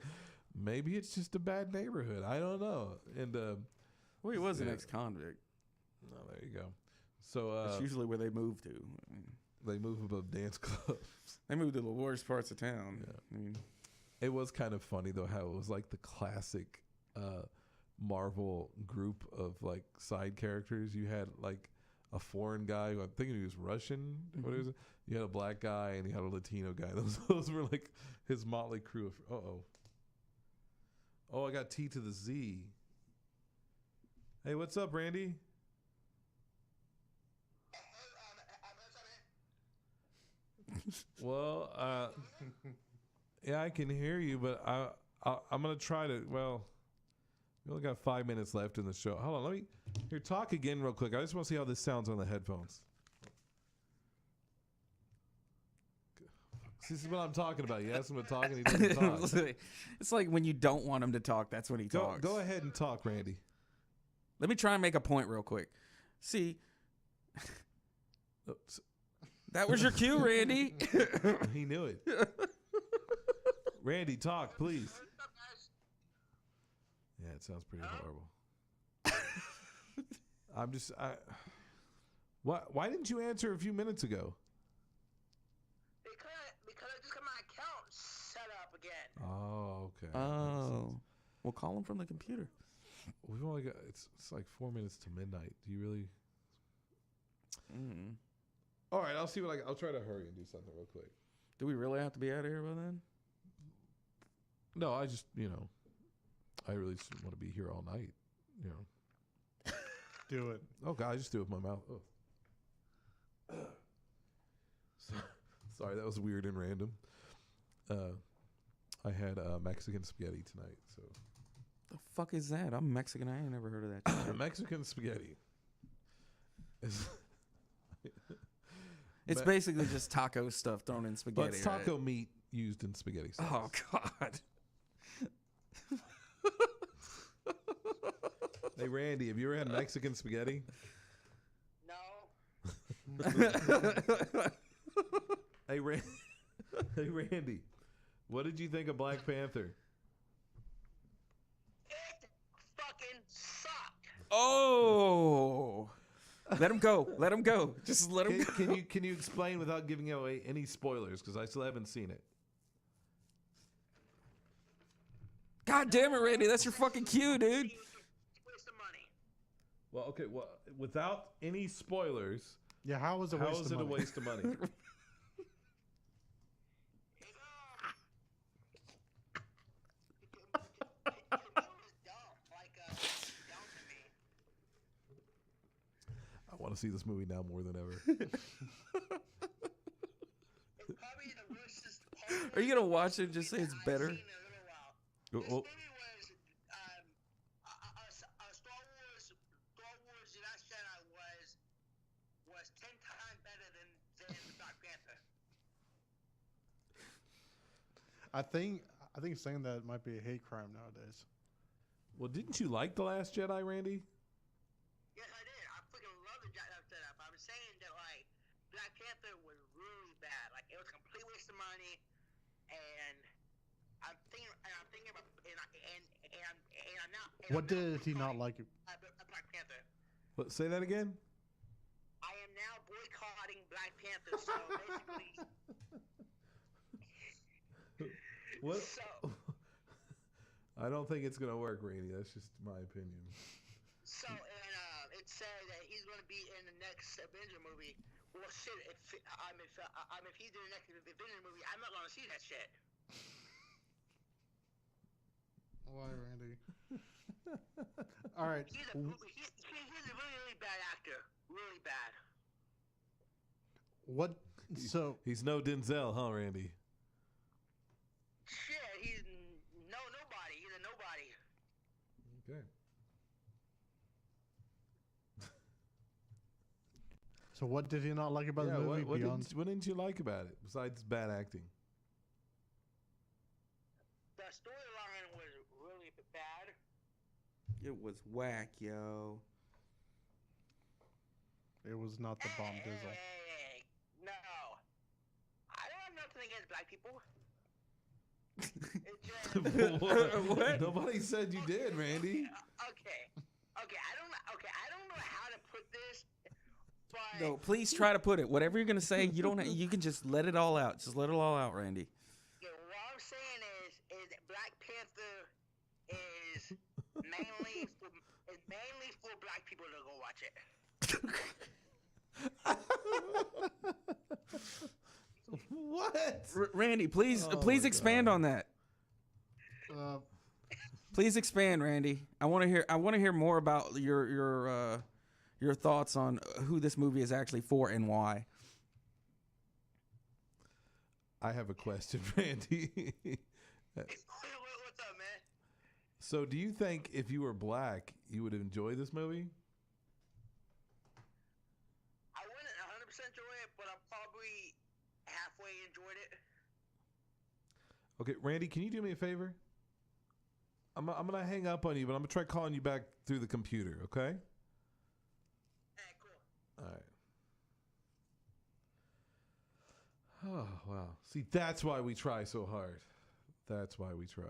S2: maybe it's just a bad neighborhood. I don't know. And
S1: well, he was an ex-convict.
S2: Oh, there you go. So
S1: That's usually where they move to. I mean,
S2: they move above dance clubs.
S1: They moved to the worst parts of town.
S2: Yeah.
S1: I mean,
S2: it was kind of funny though how it was like the classic Marvel group of like side characters. You had like a foreign guy who I'm thinking he was Russian. What is it? You had a black guy and you had a Latino guy. Those were like his motley crew of. Oh, I got T to the Z. Hey, what's up, Randy? Well, yeah, I can hear you, but I'm gonna try to. Well, we only got 5 minutes left in the show. Hold on, let me talk again real quick. I just want to see how this sounds on the headphones. This is what I'm talking about. You ask him to talk and he doesn't talk.
S1: It's like when you don't want him to talk, that's when he talks.
S2: Go ahead and talk, Randy.
S1: Let me try and make a point real quick. See, that was your cue, Randy.
S2: He knew it. Randy, talk, please. Yeah, it sounds pretty horrible. Why didn't you answer a few minutes ago?
S4: Because I just got my account set up again.
S2: Oh, okay.
S1: Oh, we'll call him from the computer.
S2: We've only got it's like 4 minutes to midnight. Do you really? All right, I'll see what I'll try to hurry and do something real quick.
S1: Do we really have to be out of here by then?
S2: No, I just I really just want to be here all night.
S3: Do it.
S2: Oh God, I just do it with my mouth. Oh. Sorry, that was weird and random. I had Mexican spaghetti tonight, so
S1: The fuck is that? I'm Mexican. I ain't never heard of that shit.
S2: Mexican spaghetti.
S1: It's basically just taco stuff thrown in spaghetti.
S2: But it's taco
S1: right?
S2: meat used in spaghetti sauce.
S1: Oh God.
S2: Hey Randy, have you ever had Mexican spaghetti?
S4: No.
S2: Hey Randy, what did you think of Black Panther?
S4: It fucking sucked.
S1: Oh. Let him go. Let him go. Just let him go.
S2: Can you explain without giving away any spoilers? Because I still haven't seen it.
S1: God damn it, Randy. That's your fucking cue, dude.
S4: Waste of money.
S2: Well, okay. Well, without any spoilers,
S3: Yeah, how is it?
S2: how
S3: waste
S2: is
S3: of
S2: it a
S3: money?
S2: waste of money?
S4: It was dumb. Like, dumb to me.
S2: I want to see this movie now more than ever.
S4: It's probably the worstest part.
S1: Are you gonna watch it and just say it's
S4: I've
S1: better?
S4: seen in a little while. This
S2: Well,
S4: movie was Star Wars: The Last Jedi was 10 times better than Black Panther.
S3: I think saying that might be a hate crime nowadays.
S2: well, didn't you like The Last Jedi, Randy?
S4: Yes, I did. I freaking love the setup. I was saying that like Black Panther was really bad. Like it was a complete waste of money, and I'm thinking about and I'm now.
S3: What did he not like?
S4: Black Panther.
S2: What, say that again.
S4: I am now boycotting Black Panther. So basically,
S2: What?
S4: so
S2: I don't think it's gonna work, Randy. That's just my opinion.
S4: and it said that he's going to be in the next Avenger movie. Well, shit. If he's in the next Avenger movie, I'm not going to see that shit.
S3: Why, Randy? All right.
S4: He's a really bad actor. Really bad.
S3: What? So
S2: He's no Denzel, huh, Randy?
S4: Shit, he's nobody. He's a nobody.
S2: Okay.
S3: So what did he not like about the movie beyond?
S2: What didn't you like about it besides bad acting?
S4: The storyline was really bad.
S1: It was whack, yo.
S3: It was not the bomb dizzle.
S4: Hey, no. I don't have nothing against black people. It's just,
S1: What?
S2: Nobody said you did, Randy.
S4: Okay. I don't know how to put this, but
S1: No, please try to put it. Whatever you're gonna say, you don't. You can just let it all out. Just let it all out, Randy.
S4: yeah, what I'm saying is that Black Panther is mainly for black people to go watch it.
S2: What?
S1: Randy, please,
S2: Oh
S1: please
S2: my
S1: expand
S2: God.
S1: on that.
S3: Uh,
S1: Please expand, Randy. I want to hear. I want to hear more about your thoughts on who this movie is actually for and why.
S2: I have a question, Randy.
S4: What's up, man?
S2: So, do you think if you were black, you would enjoy this movie?
S4: I wouldn't 100% enjoy it, but I probably halfway enjoyed it.
S2: Okay, Randy, can you do me a favor? I'm gonna hang up on you, but I'm gonna try calling you back through the computer. Okay?
S4: Hey, cool.
S2: All right. Oh wow! See, that's why we try so hard. That's why we try.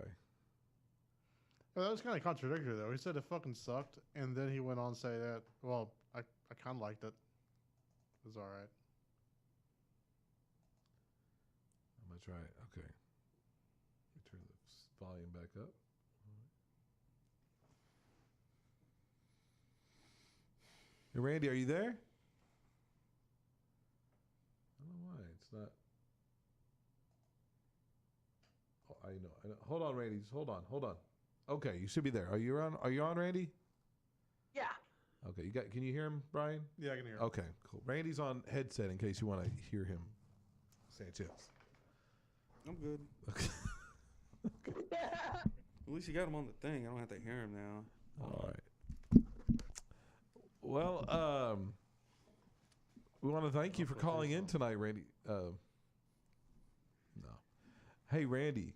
S3: well, that was kind of contradictory, though. He said it fucking sucked, and then he went on to say that, well, I kind of liked it. It was all right.
S2: I'm gonna try it. Okay. Let me turn the volume back up. Hey, Randy, are you there? I don't know why it's not. Oh, I know. Hold on, Randy. Just hold on. Okay, you should be there. Are you on? Are you on, Randy?
S4: Yeah.
S2: Okay, you got. Can you hear him, Brian?
S3: Yeah, I can hear.
S2: Okay, cool. Randy's on headset in case you want to hear him. Sanchez.
S1: I'm good.
S2: Okay.
S1: At least you got him on the thing. I don't have to hear him now.
S2: All right. Well, we want to thank you for calling in tonight, Randy. No. Hey, Randy.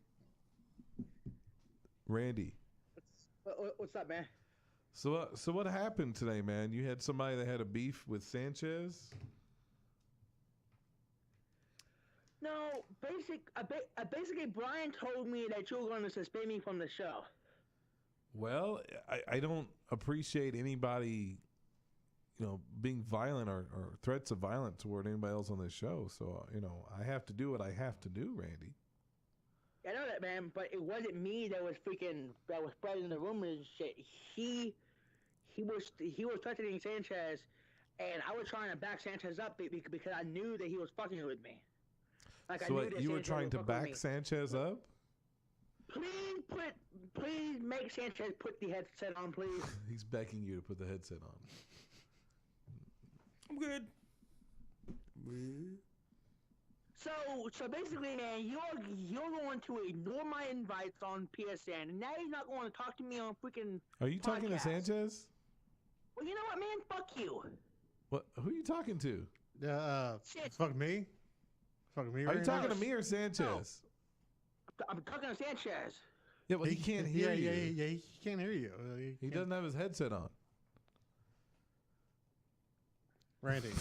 S4: What's up, man?
S2: So what happened today, man? You had somebody that had a beef with Sanchez?
S4: No, basically, Brian told me that you were going to suspend me from the show.
S2: Well, I don't appreciate anybody, being violent or threats of violence toward anybody else on this show. So, I have to do what I have to do, Randy.
S4: I know that, man, but it wasn't me that was spreading the rumors and shit. He was threatening Sanchez, and I was trying to back Sanchez up because I knew that he was fucking with me.
S2: So you were trying to back Sanchez up?
S4: Please make Sanchez put the headset on, please.
S2: He's begging you to put the headset on.
S1: I'm good.
S4: So basically, man, you're going to ignore my invites on PSN, and now you're not going to talk to me on freaking.
S2: Are you talking to Sanchez?
S4: Well, you know what, man? Fuck you.
S2: What? Who are you talking to?
S3: Fuck me. Fuck me.
S2: Are you talking to me or Sanchez?
S4: No. I'm talking to Sanchez.
S2: Yeah, well, he can't hear you.
S3: Yeah, he can't hear you.
S2: He doesn't have his headset on.
S3: Randy,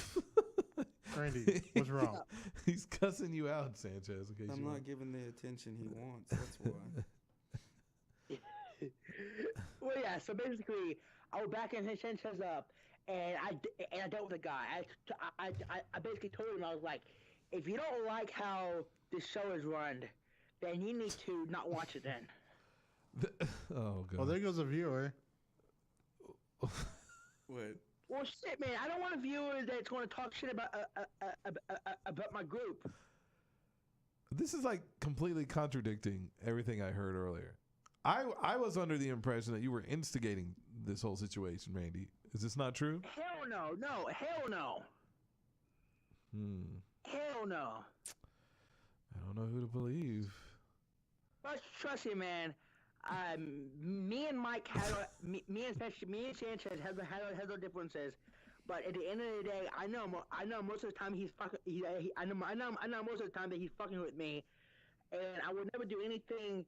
S3: what's wrong?
S2: He's cussing you out, Sanchez.
S1: I'm not giving the attention he wants. That's why.
S4: Well, yeah. So basically, I was backing Sanchez up, and I dealt with the guy. I basically told him, I was like, if you don't like how this show is run, then you need to not watch it then.
S2: Oh, God.
S3: Well, there goes a viewer.
S1: What?
S4: Well, shit, man. I don't want a viewer that's going to talk shit about my group.
S2: This is like completely contradicting everything I heard earlier. I was under the impression that you were instigating this whole situation, Randy. Is this not true?
S4: Hell no. No. Hell no. Hell no.
S2: I don't know who to believe.
S4: But trust me, man. Me and Mike had me and Sanchez had our differences, but at the end of the day, I know most of the time he's fucking. I know most of the time that he's fucking with me, and I would never do anything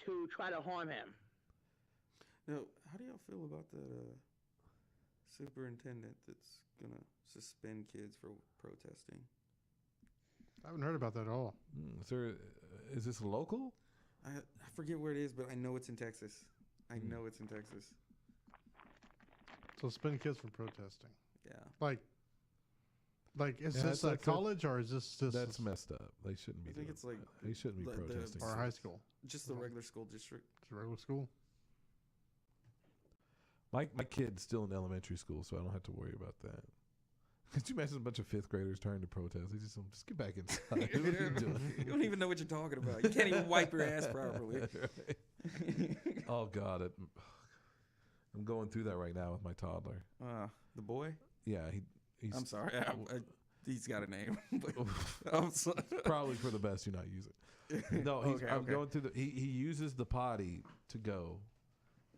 S4: to try to harm him.
S1: Now, how do y'all feel about that superintendent that's gonna suspend kids for protesting?
S3: I haven't heard about that at all.
S2: Is this local?
S1: I forget where it is, but I know it's in Texas. I know it's in Texas.
S3: So suspend kids from protesting.
S1: Yeah.
S3: Like is this college or is this?
S2: That's messed up. They shouldn't be.
S1: I think it's like
S2: they shouldn't be protesting.
S3: Or high school.
S1: Just the regular school district.
S3: It's a regular school.
S2: My kid's still in elementary school, so I don't have to worry about that. Could you imagine a bunch of fifth graders trying to protest? They just get back inside. What are you doing?
S1: You don't even know what you're talking about. You can't even wipe your ass properly.
S2: Oh, God. I'm going through that right now with my toddler.
S1: The boy?
S2: Yeah. He's
S1: I'm sorry. He's got a name.
S2: Probably for the best you not use it. No, I'm going through he uses the potty to go.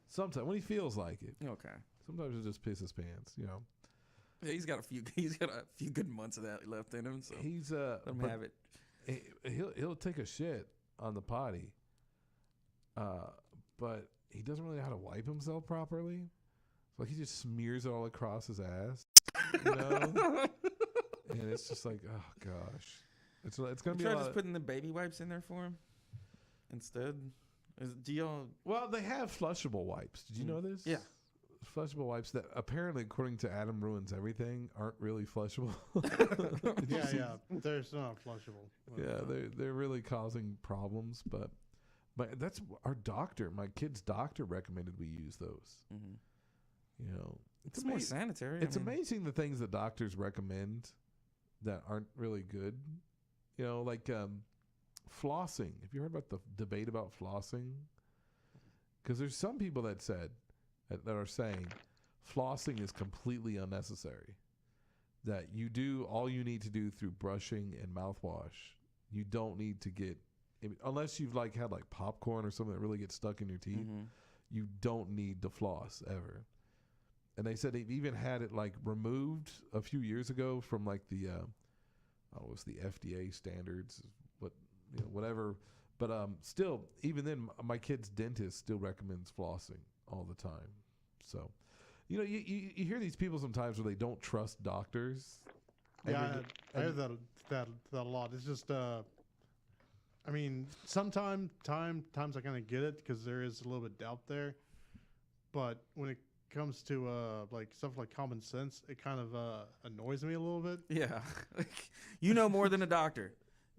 S2: Sometimes when he feels like it.
S1: Okay.
S2: Sometimes it just piss his pants,
S1: Yeah, he's got a few good months of that left in him. So
S2: he's
S1: let him have it.
S2: He'll take a shit on the potty, but he doesn't really know how to wipe himself properly. Like he just smears it all across his ass, and it's just like, oh gosh, it's gonna be.
S1: Try just putting the baby wipes in there for him instead.
S2: Well, they have flushable wipes. Did you know this?
S1: Yeah.
S2: Flushable wipes that apparently, according to Adam Ruins Everything, aren't really flushable.
S3: Yeah, they're not flushable.
S2: Yeah, they're really causing problems. But that's our doctor. My kid's doctor recommended we use those.
S1: Mm-hmm. It's more sanitary.
S2: It's amazing the things that doctors recommend that aren't really good. Like flossing. Have you heard about the debate about flossing? Because there's some people that are saying flossing is completely unnecessary. That you do all you need to do through brushing and mouthwash. You don't need to get unless you've like had like popcorn or something that really gets stuck in your teeth, you don't need to floss ever. And they said they've even had it like removed a few years ago from like the it was the FDA standards, whatever. But still, even then, my kid's dentist still recommends flossing all the time. So, you hear these people sometimes where they don't trust doctors.
S3: Yeah, I hear that a lot. It's just, I mean, times I kind of get it because there is a little bit of doubt there. But when it comes to like stuff like common sense, it kind of annoys me a little bit.
S1: Yeah, you know more than a doctor.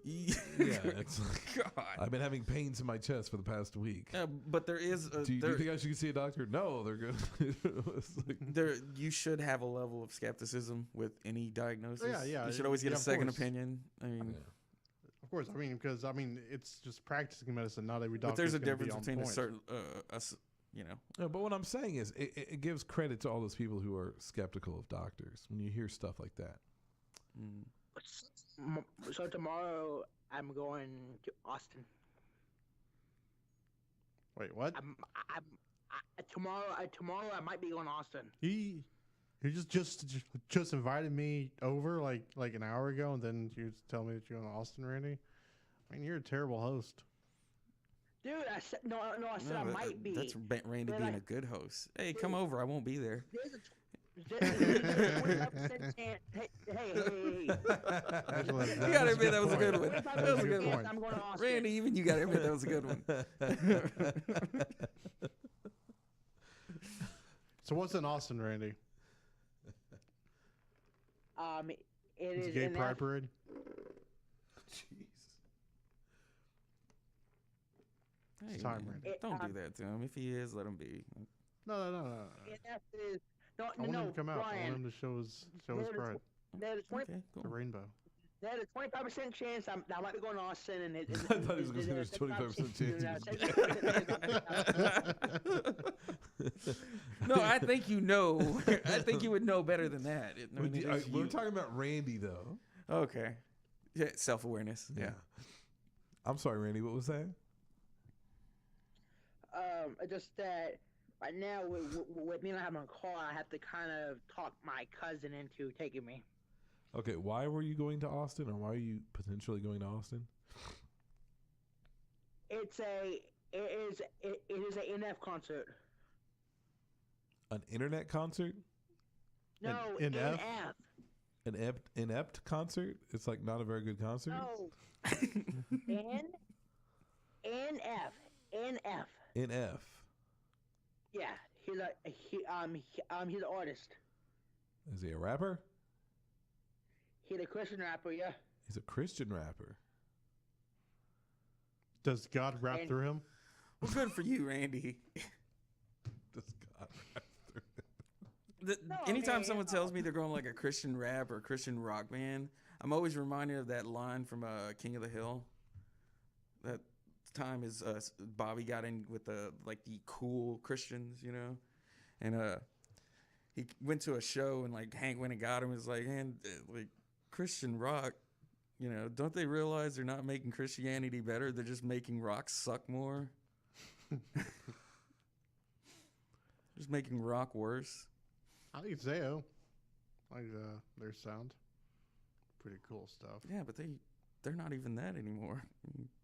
S2: Yeah, it's like, God. I've been having pains in my chest for the past week.
S1: But there is.
S2: Do you think I should see a doctor? No, they're good.
S1: There, you should have a level of skepticism with any diagnosis.
S3: Yeah.
S1: You should always get a second opinion. I mean,
S3: of course. I mean, because it's just practicing medicine. Not every doctor.
S1: But there's a difference between a certain,
S2: No, but what I'm saying is, it gives credit to all those people who are skeptical of doctors when you hear stuff like that.
S4: So tomorrow I'm going to Austin.
S3: Wait, what?
S4: Tomorrow I might be going to Austin.
S3: He just invited me over like an hour ago, and then you tell me that you're going to Austin, Randy. I mean, you're a terrible host.
S4: Dude, I said no. I said I might be.
S1: That's Randy being a good host. Hey, come over. I won't be there.
S4: There's a 25% chance. Hey.
S1: You gotta admit that was a good one. That was a good one.
S4: I'm going to Austin.
S1: Randy, even you gotta admit that was a good one.
S3: So what's in Austin, Randy?
S4: It's
S3: a gay pride parade.
S2: Jeez.
S1: Hey,
S3: It's time,
S1: man,
S3: Randy.
S1: don't do that to him. If he is, let him be.
S3: No. I want him to come out.
S4: Brian,
S3: I want him to show his pride.
S4: There's
S1: Okay, cool.
S3: The rainbow.
S4: There's a 25% chance I might be going to Austin, and
S2: I thought he was going to say there's 25% chance.
S1: No, I think you know. I think you would know better than that.
S2: We're talking about Randy, though.
S1: Okay. Yeah, self-awareness. Yeah.
S2: I'm sorry, Randy. What was that?
S4: Just that right now, with me not having a car, I have to kind of talk my cousin into taking me.
S2: Okay, why were you going to Austin, or why are you potentially going to Austin?
S4: It is an NF concert.
S2: An internet concert?
S4: No,
S3: An
S4: NF.
S2: An inept concert? It's like not a very good concert?
S4: No. NF.
S2: NF.
S4: Yeah, he's an artist.
S2: Is he a rapper?
S4: He's a Christian rapper, yeah.
S2: He's a Christian rapper.
S3: Does God rap through him?
S1: Well, good for you, Randy.
S2: Does God rap through him?
S1: Anytime someone tells me they're going like a Christian rap or a Christian rock band, I'm always reminded of that line from King of the Hill. That time is Bobby got in with the cool Christians, and he went to a show and like Hank went and got him. Was like, man, like Christian rock, don't they realize they're not making Christianity better? They're just making rock suck more. Just making rock worse.
S3: I think Zao. I like their sound. Pretty cool stuff.
S1: Yeah, but they're not even that anymore.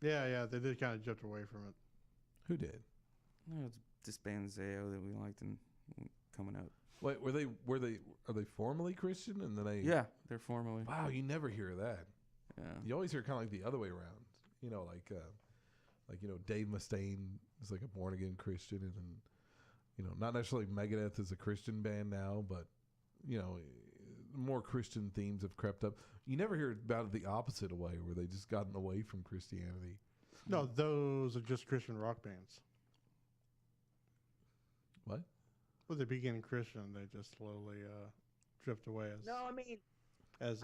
S3: Yeah, they did kind of jump away from it.
S2: Who did?
S1: No, it's this band Zao that we liked and coming up.
S2: Wait, are they formally Christian and then they?
S1: Yeah, they're formally.
S2: Wow, you never hear that.
S1: Yeah.
S2: You always hear kind of like the other way around. Dave Mustaine is like a born again Christian, and not necessarily Megadeth is a Christian band now, but more Christian themes have crept up. You never hear about it the opposite way, where they just gotten away from Christianity.
S3: No, those are just Christian rock bands.
S2: What?
S3: Well, they begin Christian, they just slowly drift away as.
S4: No, I mean,
S3: as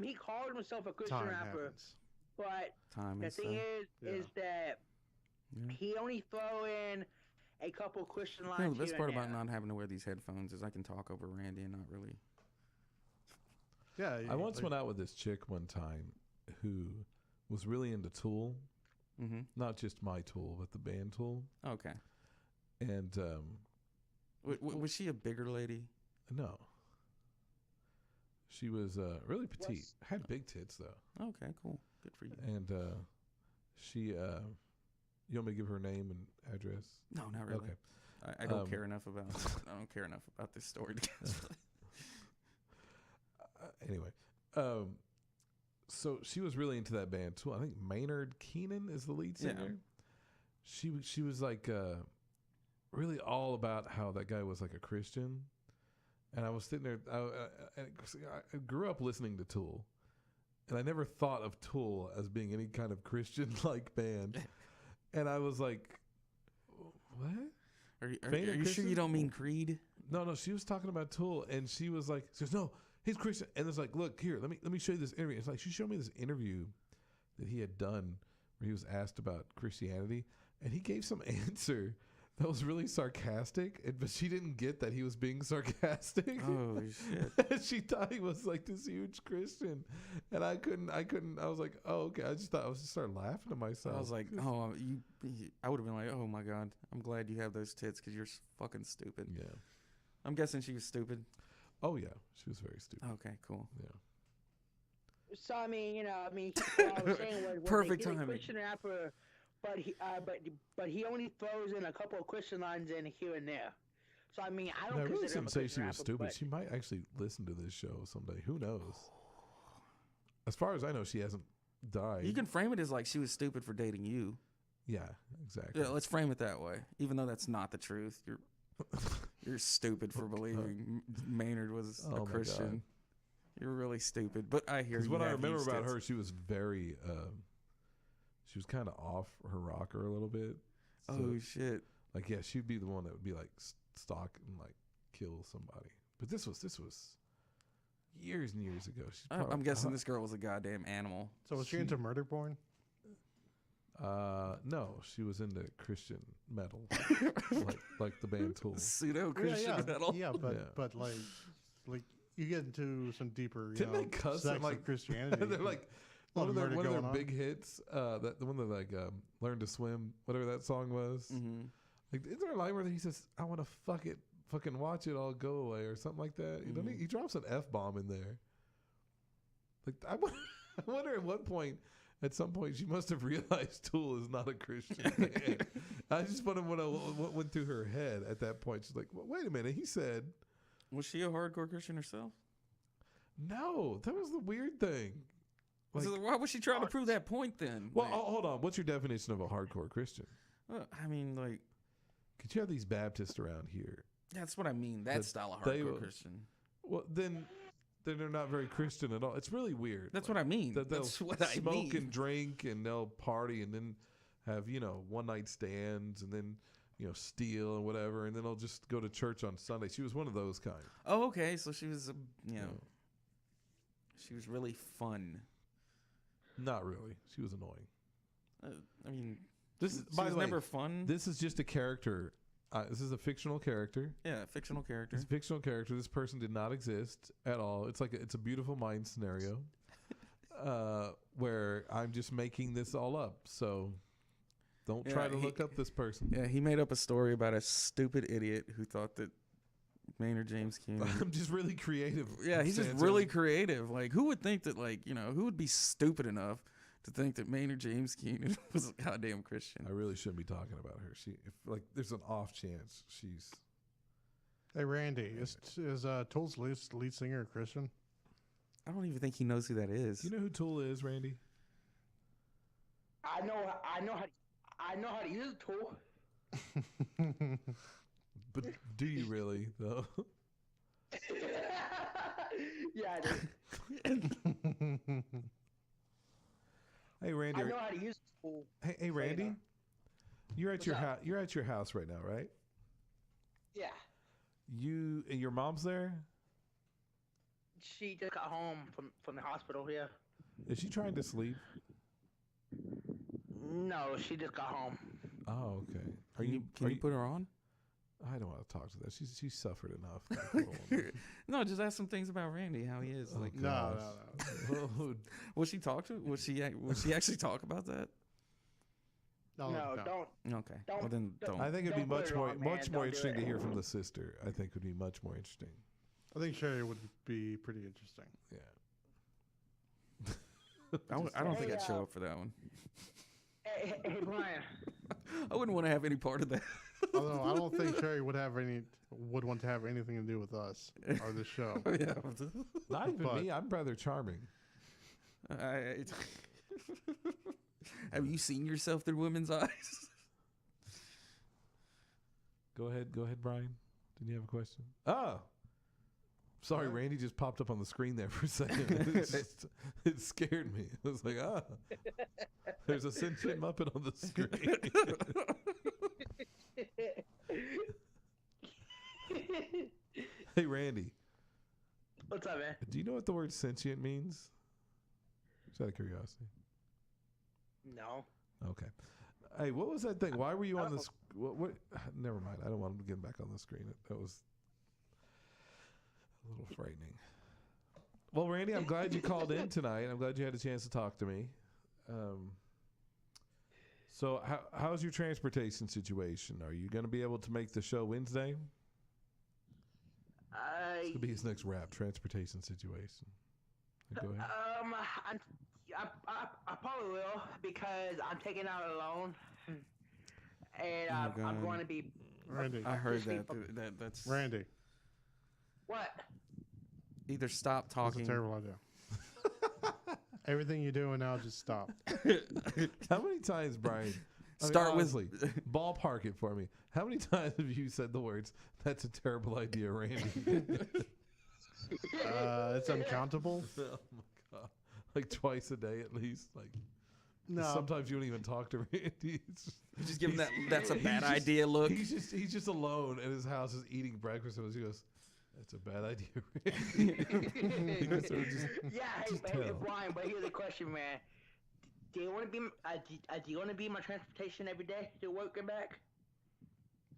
S4: he called himself a Christian rapper,
S3: happens.
S4: but the thing is that he only throw in a couple Christian lines.
S1: The best part about not having to wear these headphones is I can talk over Randy and not really.
S3: Yeah,
S2: I once went out with this chick one time who was really into Tool.
S1: Mm-hmm.
S2: Not just my Tool, but the band Tool.
S1: Okay.
S2: And
S1: was she a bigger lady?
S2: no. She was really petite. Had big tits, though.
S1: Okay, cool. Good for you.
S2: And she... you want me to give her name and address?
S1: No, not really.
S2: Okay.
S1: I don't care enough about. I don't care enough about this story.
S2: Anyway, so she was really into that band too. I think Maynard Keenan is the lead singer. Yeah. She was like really all about how that guy was like a Christian, and I was sitting there. I grew up listening to Tool, and I never thought of Tool as being any kind of Christian like band, and I was like, what?
S1: Are you sure you don't mean Creed?
S2: No, she was talking about Tool, and she was like, she goes, no, he's Christian. And it's like, look, here, let me show you this interview. It's like, she showed me this interview that he had done where he was asked about Christianity, and he gave some answer that was really sarcastic, but she didn't get that he was being sarcastic.
S1: Oh, shit.
S2: She thought he was like this huge Christian, and I couldn't, I was like, oh, okay. I just started laughing to myself.
S1: I was like, oh, I would have been like, oh my God, I'm glad you have those tits because you're fucking stupid.
S2: Yeah.
S1: I'm guessing she was stupid.
S2: Oh yeah, she was very stupid.
S1: Okay, cool.
S2: Yeah.
S4: So I mean, what I was saying was
S1: Perfect
S4: he's a
S1: timing.
S4: Christian rapper, but he only throws in a couple of Christian lines in here and there. So I mean, I don't
S2: I really
S4: consider him
S2: shouldn't
S4: a
S2: say
S4: Christian
S2: she was
S4: rapper,
S2: stupid.
S4: but-
S2: She might actually listen to this show someday. Who knows? As far as I know, she hasn't died.
S1: You can frame it as like she was stupid for dating you.
S2: Yeah, exactly.
S1: Yeah, let's frame it that way. Even though that's not the truth, you're stupid for believing Maynard was
S2: Oh
S1: a
S2: my
S1: Christian.
S2: God.
S1: You're really stupid. But I hear
S2: Because
S1: you.
S2: what I
S1: have
S2: remember
S1: huge
S2: about
S1: tits.
S2: her, she was very, she was kind of off her rocker a little bit. So,
S1: Oh shit!
S2: like, yeah, she'd be the one that would be like stalk and like kill somebody. But this was years and years ago. She's probably,
S1: I'm guessing this girl was a goddamn animal.
S3: So was she into murder porn?
S2: No, she was into Christian metal, like the band Tool.
S1: Pseudo Christian metal.
S3: Yeah, but
S2: Yeah.
S3: but like you get into some deeper,
S2: Didn't they cuss
S3: sex
S2: and, like,
S3: of Christianity.
S2: They're like
S3: A lot
S2: one
S3: of
S2: of their
S3: murder going on.
S2: big hits. That the one that like "Learn to Swim," whatever that song was.
S1: Mm-hmm.
S2: Like, is there a line where he says, "I want to fucking watch it all go away" or something like that? You know, he drops an F-bomb in there. Like, I wonder at some point, she must have realized Tool is not a Christian band. I just wonder what went through her head at that point. She's like, wait a minute. He said,
S1: Was she a hardcore Christian herself?
S2: no, that was the weird thing. Like,
S1: So why was she trying to prove that point then?
S2: well,
S1: Like,
S2: hold on. What's your definition of a hardcore Christian?
S1: I mean, like,
S2: Could you have these Baptists around here?
S1: that's what I mean. That
S2: But
S1: style of
S2: they
S1: hardcore
S2: will-
S1: Christian.
S2: Well, then they're not very Christian at all. It's really weird.
S1: That's what I mean.
S2: That they'll
S1: That's what I
S2: smoke
S1: mean.
S2: and drink and they'll party and then have, one night stands and then, steal and whatever. And then they'll just go to church on Sunday. She was one of those kind.
S1: Oh, okay. So she was, she was really fun.
S2: Not really. She was annoying.
S1: I mean,
S2: This is,
S1: she
S2: by
S1: was
S2: the way,
S1: never fun.
S2: this is just a character. This is a fictional character.
S1: Yeah, fictional character.
S2: It's a fictional character. This person did not exist at all. It's like it's a beautiful mind scenario where I'm just making this all up. So don't try to look up this person.
S1: Yeah, he made up a story about a stupid idiot who thought that Maynard James Keenan.
S2: I'm just really creative.
S1: Yeah, he's just
S2: Santa.
S1: really creative. Like, who would think that? Like, who would be stupid enough to think that Maynard James Keenan was a goddamn Christian?
S2: I really shouldn't be talking about her. There's an off chance she's.
S3: Hey Randy, is Tool's lead singer a Christian?
S1: I don't even think he knows who that is.
S2: You know who Tool is, Randy?
S4: I know how to use a tool.
S2: But do you really though?
S4: Yeah, I do.
S2: Hey Randy.
S4: I know how to use a tool.
S2: Hey Randy. You're at
S4: What's
S2: your
S4: up?
S2: house. You're at your house right now, right?
S4: Yeah.
S2: Your mom's there.
S4: She just got home from the hospital here.
S2: Is she trying to sleep?
S4: No, she just got home.
S2: Oh, okay.
S1: Can you put her on?
S2: I don't want to talk to that. She's suffered enough. That little woman.
S1: No, just ask some things about Randy, how he is. Like,
S3: No.
S2: Oh,
S1: will she talk to? Will she actually talk about that?
S4: No, don't.
S1: Okay. Well, then don't.
S2: I think it'd be
S4: Don't put
S2: much
S4: it
S2: more
S4: on, man.
S2: much more
S4: Don't do
S2: interesting to
S4: it.
S2: hear from the sister. I think would be much more interesting.
S3: I think Sherry would be pretty interesting.
S2: Yeah.
S1: I don't think
S4: Hey,
S1: I'd show up for that one.
S4: Hey, Brian.
S1: I wouldn't want to have any part of that.
S3: Although I don't think Sherry would want to have anything to do with us or this show.
S1: Yeah.
S2: Not even
S3: But-
S2: me. I'm rather charming.
S1: Have you seen yourself through women's eyes?
S2: Go ahead, Brian. Did you have a question? Oh. Sorry, Randy just popped up on the screen there for a second. It scared me. I was like, there's a sentient Muppet on the screen. Hey, Randy,
S4: What's up, man?
S2: do you know what the word sentient means? Just out of curiosity.
S4: No.
S2: Okay. Hey, what was that thing? Why were you on this? What? Never mind. I don't want him to get back on the screen. That was a little frightening. Well, Randy, I'm glad you called in tonight. I'm glad you had a chance to talk to me. So, how's your transportation situation? Are you going to be able to make the show Wednesday? This could be his next rap. Transportation situation. Go ahead.
S4: I probably will because I'm taking out a loan, and
S1: Oh,
S4: I'm
S1: God.
S4: going to be.
S3: Randy.
S1: I heard
S4: officially
S1: that's
S3: Randy.
S4: What?
S1: either stop
S3: That's
S1: talking.
S3: a terrible idea. Everything you're doing now, just stop.
S2: How many times, Brian?
S1: Start with-
S2: honestly, ballpark it for me. How many times have you said the words, "That's a terrible idea, Randy"?
S3: It's uncountable.
S2: Oh my god! Like twice a day at least. Like
S3: No,
S2: sometimes you don't even talk to Randy. It's just,
S1: Just give him that's a
S2: he's
S1: bad
S2: just-
S1: idea look.
S2: He's just alone in his house, just eating breakfast, and he goes, "That's a bad idea, Randy." You sort of just-
S4: Yeah,
S2: Just
S4: hey,
S2: tell.
S4: Brian. But here's the question, man. Do you want to be? Do you want to be my transportation every day to work and back?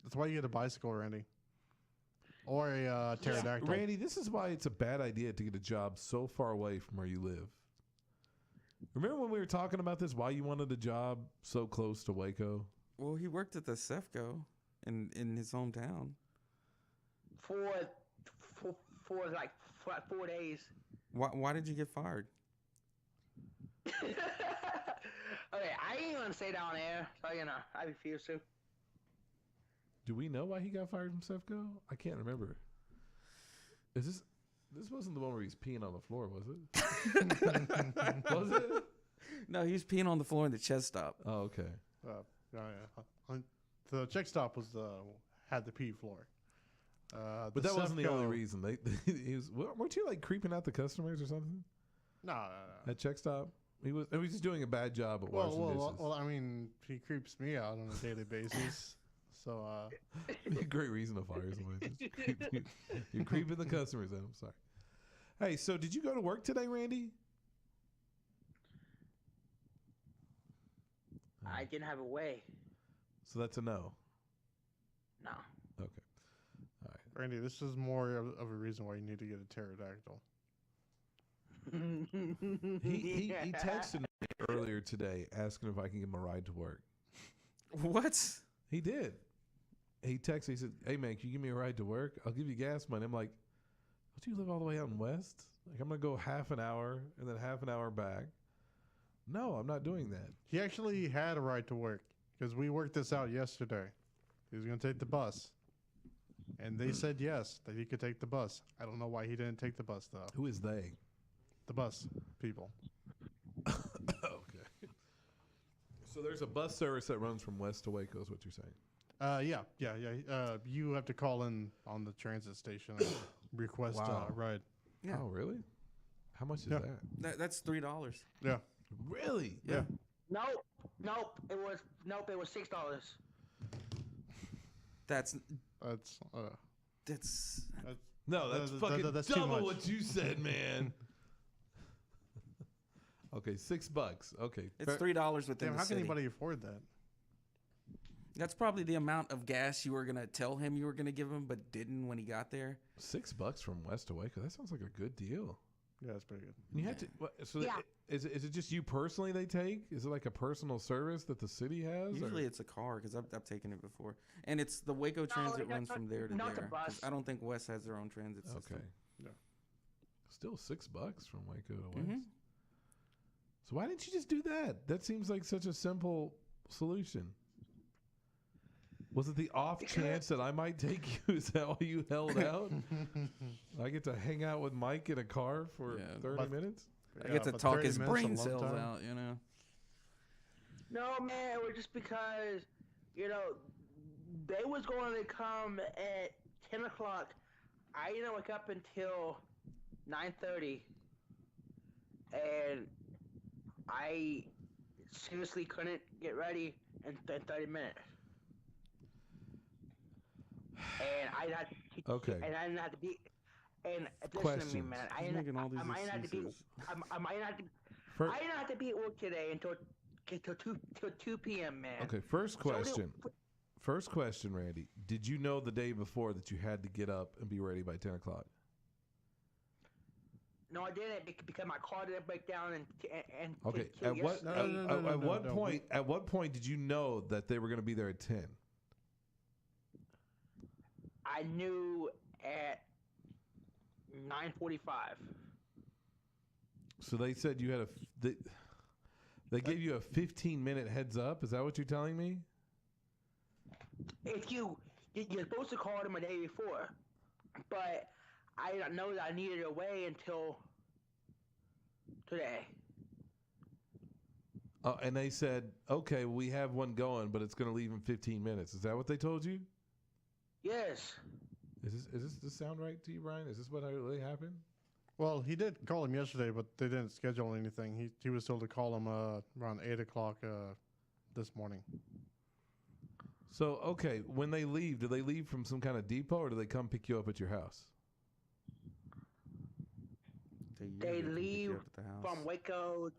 S3: that's why you get a bicycle, Randy, or a pterodactyl.
S2: Randy, this is why it's a bad idea to get a job so far away from where you live. Remember when we were talking about this? Why you wanted a job so close to Waco?
S1: Well, he worked at the Cefco in his hometown.
S4: For like 4 days.
S1: Why did you get fired?
S4: Okay, I ain't gonna say that on air, so I refuse to.
S2: Do we know why he got fired from Cefco? I can't remember. Is this wasn't the one where he's peeing on the floor, was it? Was it?
S1: No, he was peeing on the floor in the chest stop.
S2: Oh, okay.
S3: The check stop was had the pee floor.
S2: But that wasn't the only
S3: Cefco-
S2: reason. Weren't you like creeping out the customers or something
S3: No.
S2: at check stop? He was just doing a bad job at washing dishes.
S3: Well, I mean, he creeps me out on a daily basis. So,
S2: It'd be a great reason to fire somebody. You're creeping the customers out. I'm sorry. Hey, so did you go to work today, Randy?
S4: I didn't have a way.
S2: So that's a no.
S4: No.
S2: Okay. All right.
S3: Randy, this is more of a reason why you need to get a pterodactyl.
S2: He texted me earlier today asking if I can give him a ride to work.
S1: What?
S2: He did. He texted. He said, "Hey man, can you give me a ride to work? I'll give you gas money." I'm like, "Don't you live all the way out in West? Like I'm gonna go half an hour and then half an hour back." No, I'm not doing that.
S3: He actually had a ride to work because we worked this out yesterday. He was going to take the bus. And they said yes, that he could take the bus. I don't know why he didn't take the bus, though.
S2: Who is they?
S3: The bus people.
S2: Okay. So there's a bus service that runs from West to Waco, is what you're saying.
S3: Yeah. You have to call in on the transit station and request
S2: Wow.
S3: a ride.
S1: Yeah.
S2: Oh, really? How much is
S3: Yeah.
S2: that?
S1: That's $3.
S3: Yeah.
S2: Really?
S3: Yeah.
S4: Nope. It was $6.
S1: That's
S3: That's
S2: No, that's fucking
S3: that's too
S2: double
S3: much.
S2: what you said, man. Okay, $6. Okay.
S1: it's $3 within
S3: damn.
S1: the
S3: How can
S1: city.
S3: anybody afford that?
S1: That's probably the amount of gas you were gonna tell him you were gonna give him, but didn't when he got there.
S2: $6 from West to Waco. That sounds like a good deal.
S3: Yeah, that's pretty good.
S2: And you had to. So
S4: Yeah.
S2: is it just you personally they take? Is it like a personal service that the city has?
S1: Usually it's a car because I've taken it before, and it's the Waco Transit runs from there to
S4: not the
S1: there. 'Cause
S4: bus.
S1: I don't think West has their own transit system.
S2: Okay.
S3: Yeah.
S2: Still $6 from Waco to West.
S1: Mhm.
S2: So why didn't you just do that? That seems like such a simple solution. Was it the off chance that I might take you? Is that why you held out? I get to hang out with Mike in a car for
S1: Yeah.
S2: 30 minutes?
S1: I get to
S3: but
S1: talk
S3: 30
S1: his
S3: minutes
S1: brain
S3: is a long
S1: cells
S3: time.
S1: out, you know.
S4: No, man, it was just because, they was going to come at 10 o'clock. I didn't wake up until 9:30, and I seriously couldn't get ready in 30 minutes. And I had to,
S2: Okay.
S4: and I didn't have to be. And listen to me,
S2: Questions.
S4: man.
S1: He's making all these
S4: I might not have to be.
S1: excuses.
S4: I might not have to.
S2: Fir-
S4: I didn't have to be at work today until 2 p.m. Man.
S2: okay, first
S4: So
S2: question. First question, Randy. Did you know the day before that you had to get up and be ready by 10 o'clock?
S4: No, I didn't because my car didn't break down and
S2: Okay.
S4: till
S2: At what
S4: yesterday.
S3: No,
S2: at what
S3: no.
S2: point at what point did you know that they were going to be there at 10?
S4: I knew at 9:45.
S2: So they said you had they gave you a 15-minute heads up. Is that what you're telling me?
S4: If you're supposed to call them a day before, but I didn't know that I needed a way until today.
S2: And they said, okay, we have one going, but it's going to leave in 15 minutes. Is that what they told you?
S4: Yes.
S2: Is this sound right to you, Brian? Is this what really happened?
S3: Well, he did call him yesterday, but they didn't schedule anything. He was told to call him around 8 o'clock this morning.
S2: So, okay, when they leave, do they leave from some kind of depot or do they come pick you up at your house?
S4: They
S1: usually come pick you
S4: leave
S1: up at the house.
S4: from Waco.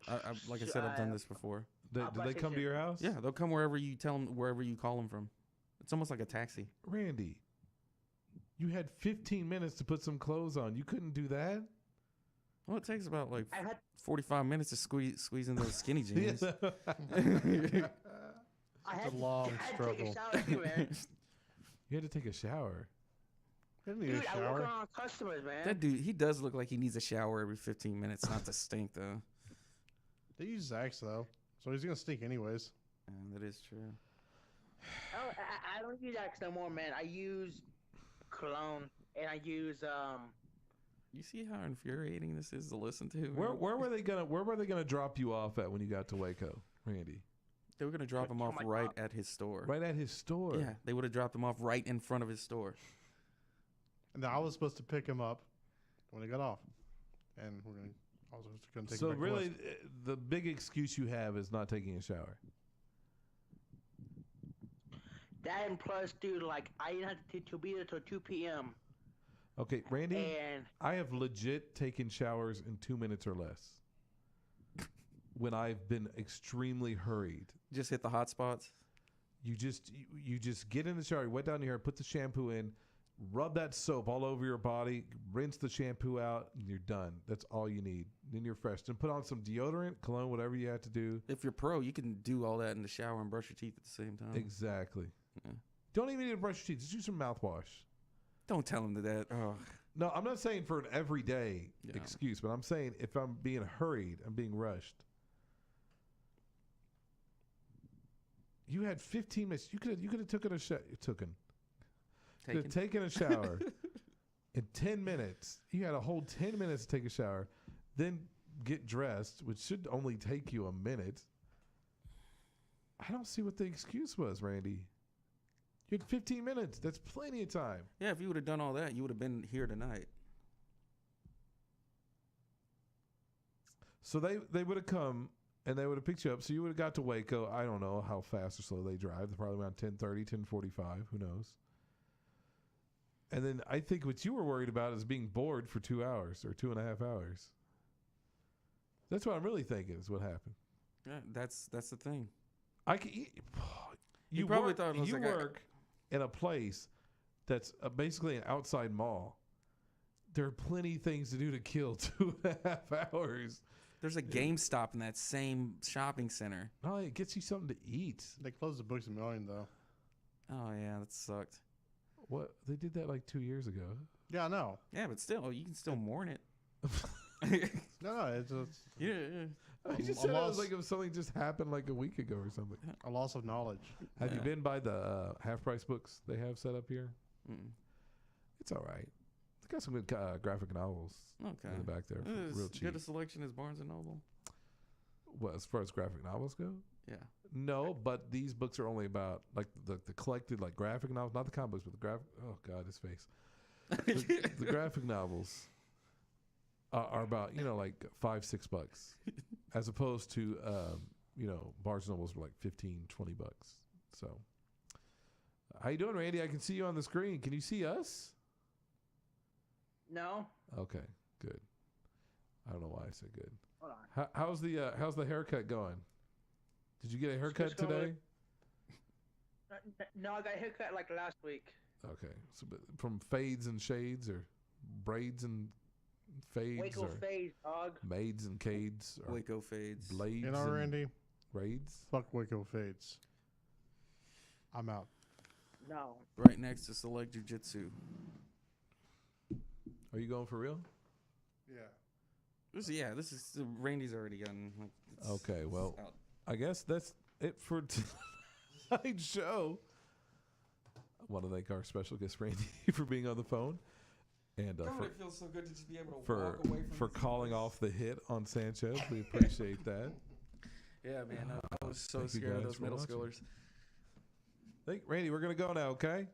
S1: Like I said, I've done this before.
S2: Do they come to your house?
S1: Yeah, they'll come wherever you tell them, wherever you call them from. It's almost like a taxi.
S2: Randy, you had 15 minutes to put some clothes on. You couldn't do that?
S1: Well, it takes about like
S4: I had
S1: 45 minutes to squeeze in those skinny jeans.
S4: I had
S3: a long
S4: I had to take
S3: struggle.
S4: a shower too, man.
S2: You had to take a shower.
S3: He didn't need
S4: Dude,
S3: a
S4: I work
S3: shower.
S4: on customers, man.
S1: That dude, he does look like he needs a shower every 15 minutes, not to stink though.
S3: They use Axe though, so he's gonna stink anyways.
S1: Yeah, that is true.
S4: I don't use Axe no more, man. I use cologne and I use
S1: You see how infuriating this is to listen to?
S2: Where were they gonna drop you off at when you got to Waco, Randy?
S1: They were gonna drop him off
S4: my
S1: right
S4: God.
S1: at his store.
S2: Right at his store.
S1: Yeah, they would have dropped him off right in front of his store.
S3: And then I was supposed to pick him up when he got off, and I was gonna take
S2: So
S3: him back to
S2: really,
S3: West.
S2: the big excuse you have is not taking a shower.
S4: that, and plus, dude, like I didn't have to be there till 2 p.m.
S2: Okay, Randy,
S4: And
S2: I have legit taken showers in 2 minutes or less when I've been extremely hurried.
S1: Just hit the hot spots.
S2: You just get in the shower, wet down your hair, put the shampoo in, rub that soap all over your body, rinse the shampoo out, and you're done. That's all you need. Then you're fresh. Then put on some deodorant, cologne, whatever you have to do.
S1: If you're pro, you can do all that in the shower and brush your teeth at the same time.
S2: Exactly.
S1: Yeah.
S2: Don't even need to brush your teeth. Just use some mouthwash.
S1: Don't tell him that. Oh,
S2: No, I'm not saying for an everyday
S1: Yeah.
S2: excuse, but I'm saying if I'm being hurried, I'm being rushed. You had 15 minutes. You could have taken a shower in 10 minutes. You had a whole 10 minutes to take a shower, then get dressed, which should only take you a minute. I don't see what the excuse was, Randy. You had 15 minutes. That's plenty of time.
S1: yeah. If you would have done all that, you would have been here tonight.
S2: So they would have come and they would have picked you up. So you would have got to Waco. I don't know how fast or slow they drive. They're probably around 10:30, 10:45. Who knows? And then I think what you were worried about is being bored for 2 hours or 2.5 hours. That's what I'm really thinking is what happened.
S1: Yeah, that's the thing.
S2: I can, You
S1: probably
S2: work,
S1: thought it was
S2: you
S1: like a-
S2: work in a place that's basically an outside mall. There are plenty of things to do to kill 2.5 hours.
S1: There's a GameStop in that same shopping center.
S2: No, it gets you something to eat.
S3: They closed the Books a Million though.
S1: Oh yeah, that sucked.
S2: What? They did that like 2 years ago.
S3: Yeah, I know.
S1: Yeah, but still, you can still mourn it.
S3: No, it's
S1: Yeah.
S2: I just said it was like if something just happened like a week ago or something.
S3: a loss of knowledge.
S2: Have you been by the half-price books they have set up here?
S1: Mm-mm.
S2: It's all right. They got some good graphic novels
S1: Okay.
S2: in the back there,
S1: As
S2: real cheap.
S1: good a selection as Barnes and Noble.
S2: What, as far as graphic novels go?
S1: Yeah.
S2: No, but these books are only about like the collected like graphic novels, not the comic books, but the graphic. Oh God, his face. The graphic novels are about like $5-6, as opposed to Barnes and Nobles were like $15-20. So, how you doing, Randy? I can see you on the screen. Can you see us?
S4: No.
S2: Okay, good. I don't know why I said good.
S4: Hold on.
S2: How's the haircut going? Did you get a haircut
S4: Just going
S2: today?
S4: No, I got a haircut like last week.
S2: Okay, so but from fades and shades, or braids and fades,
S4: Waco
S2: or
S4: phase, dog.
S2: maids and cades, or
S1: Waco fades.
S2: blades
S3: You know,
S2: and
S3: Randy,
S2: raids.
S3: fuck Waco Fades. I'm out.
S4: No.
S1: Right next to Select Jiu-Jitsu.
S2: Are you going for real?
S3: Yeah.
S1: This is Randy's already gotten.
S2: Okay, well,
S1: out.
S2: I guess that's it for tonight's show. I want to thank our special guest Randy for being on the phone, and
S1: It feels so good to just be able to
S2: for
S1: walk away from this
S2: calling
S1: place.
S2: off the hit on Sanchez. We appreciate that.
S1: Yeah, man, I was so
S2: Thank you
S1: scared of
S2: guys
S1: those
S2: for
S1: middle
S2: watching.
S1: schoolers.
S2: Randy, we're gonna go now. Okay?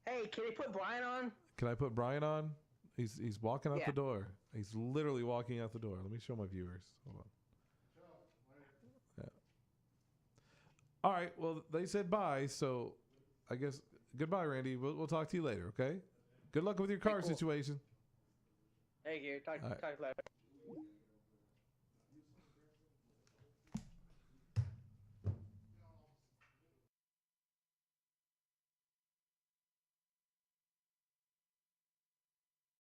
S4: Hey, can they put Brian on?
S2: Can I put Brian on? He's walking out
S4: Yeah.
S2: the door. He's literally walking out the door. Let me show my viewers. Hold on. Yeah. All right. Well, they said bye, so I guess goodbye, Randy. We'll talk to you later. Okay. Good luck with your car
S4: cool.
S2: situation.
S4: Hey, here. Talk
S2: All right.
S4: later.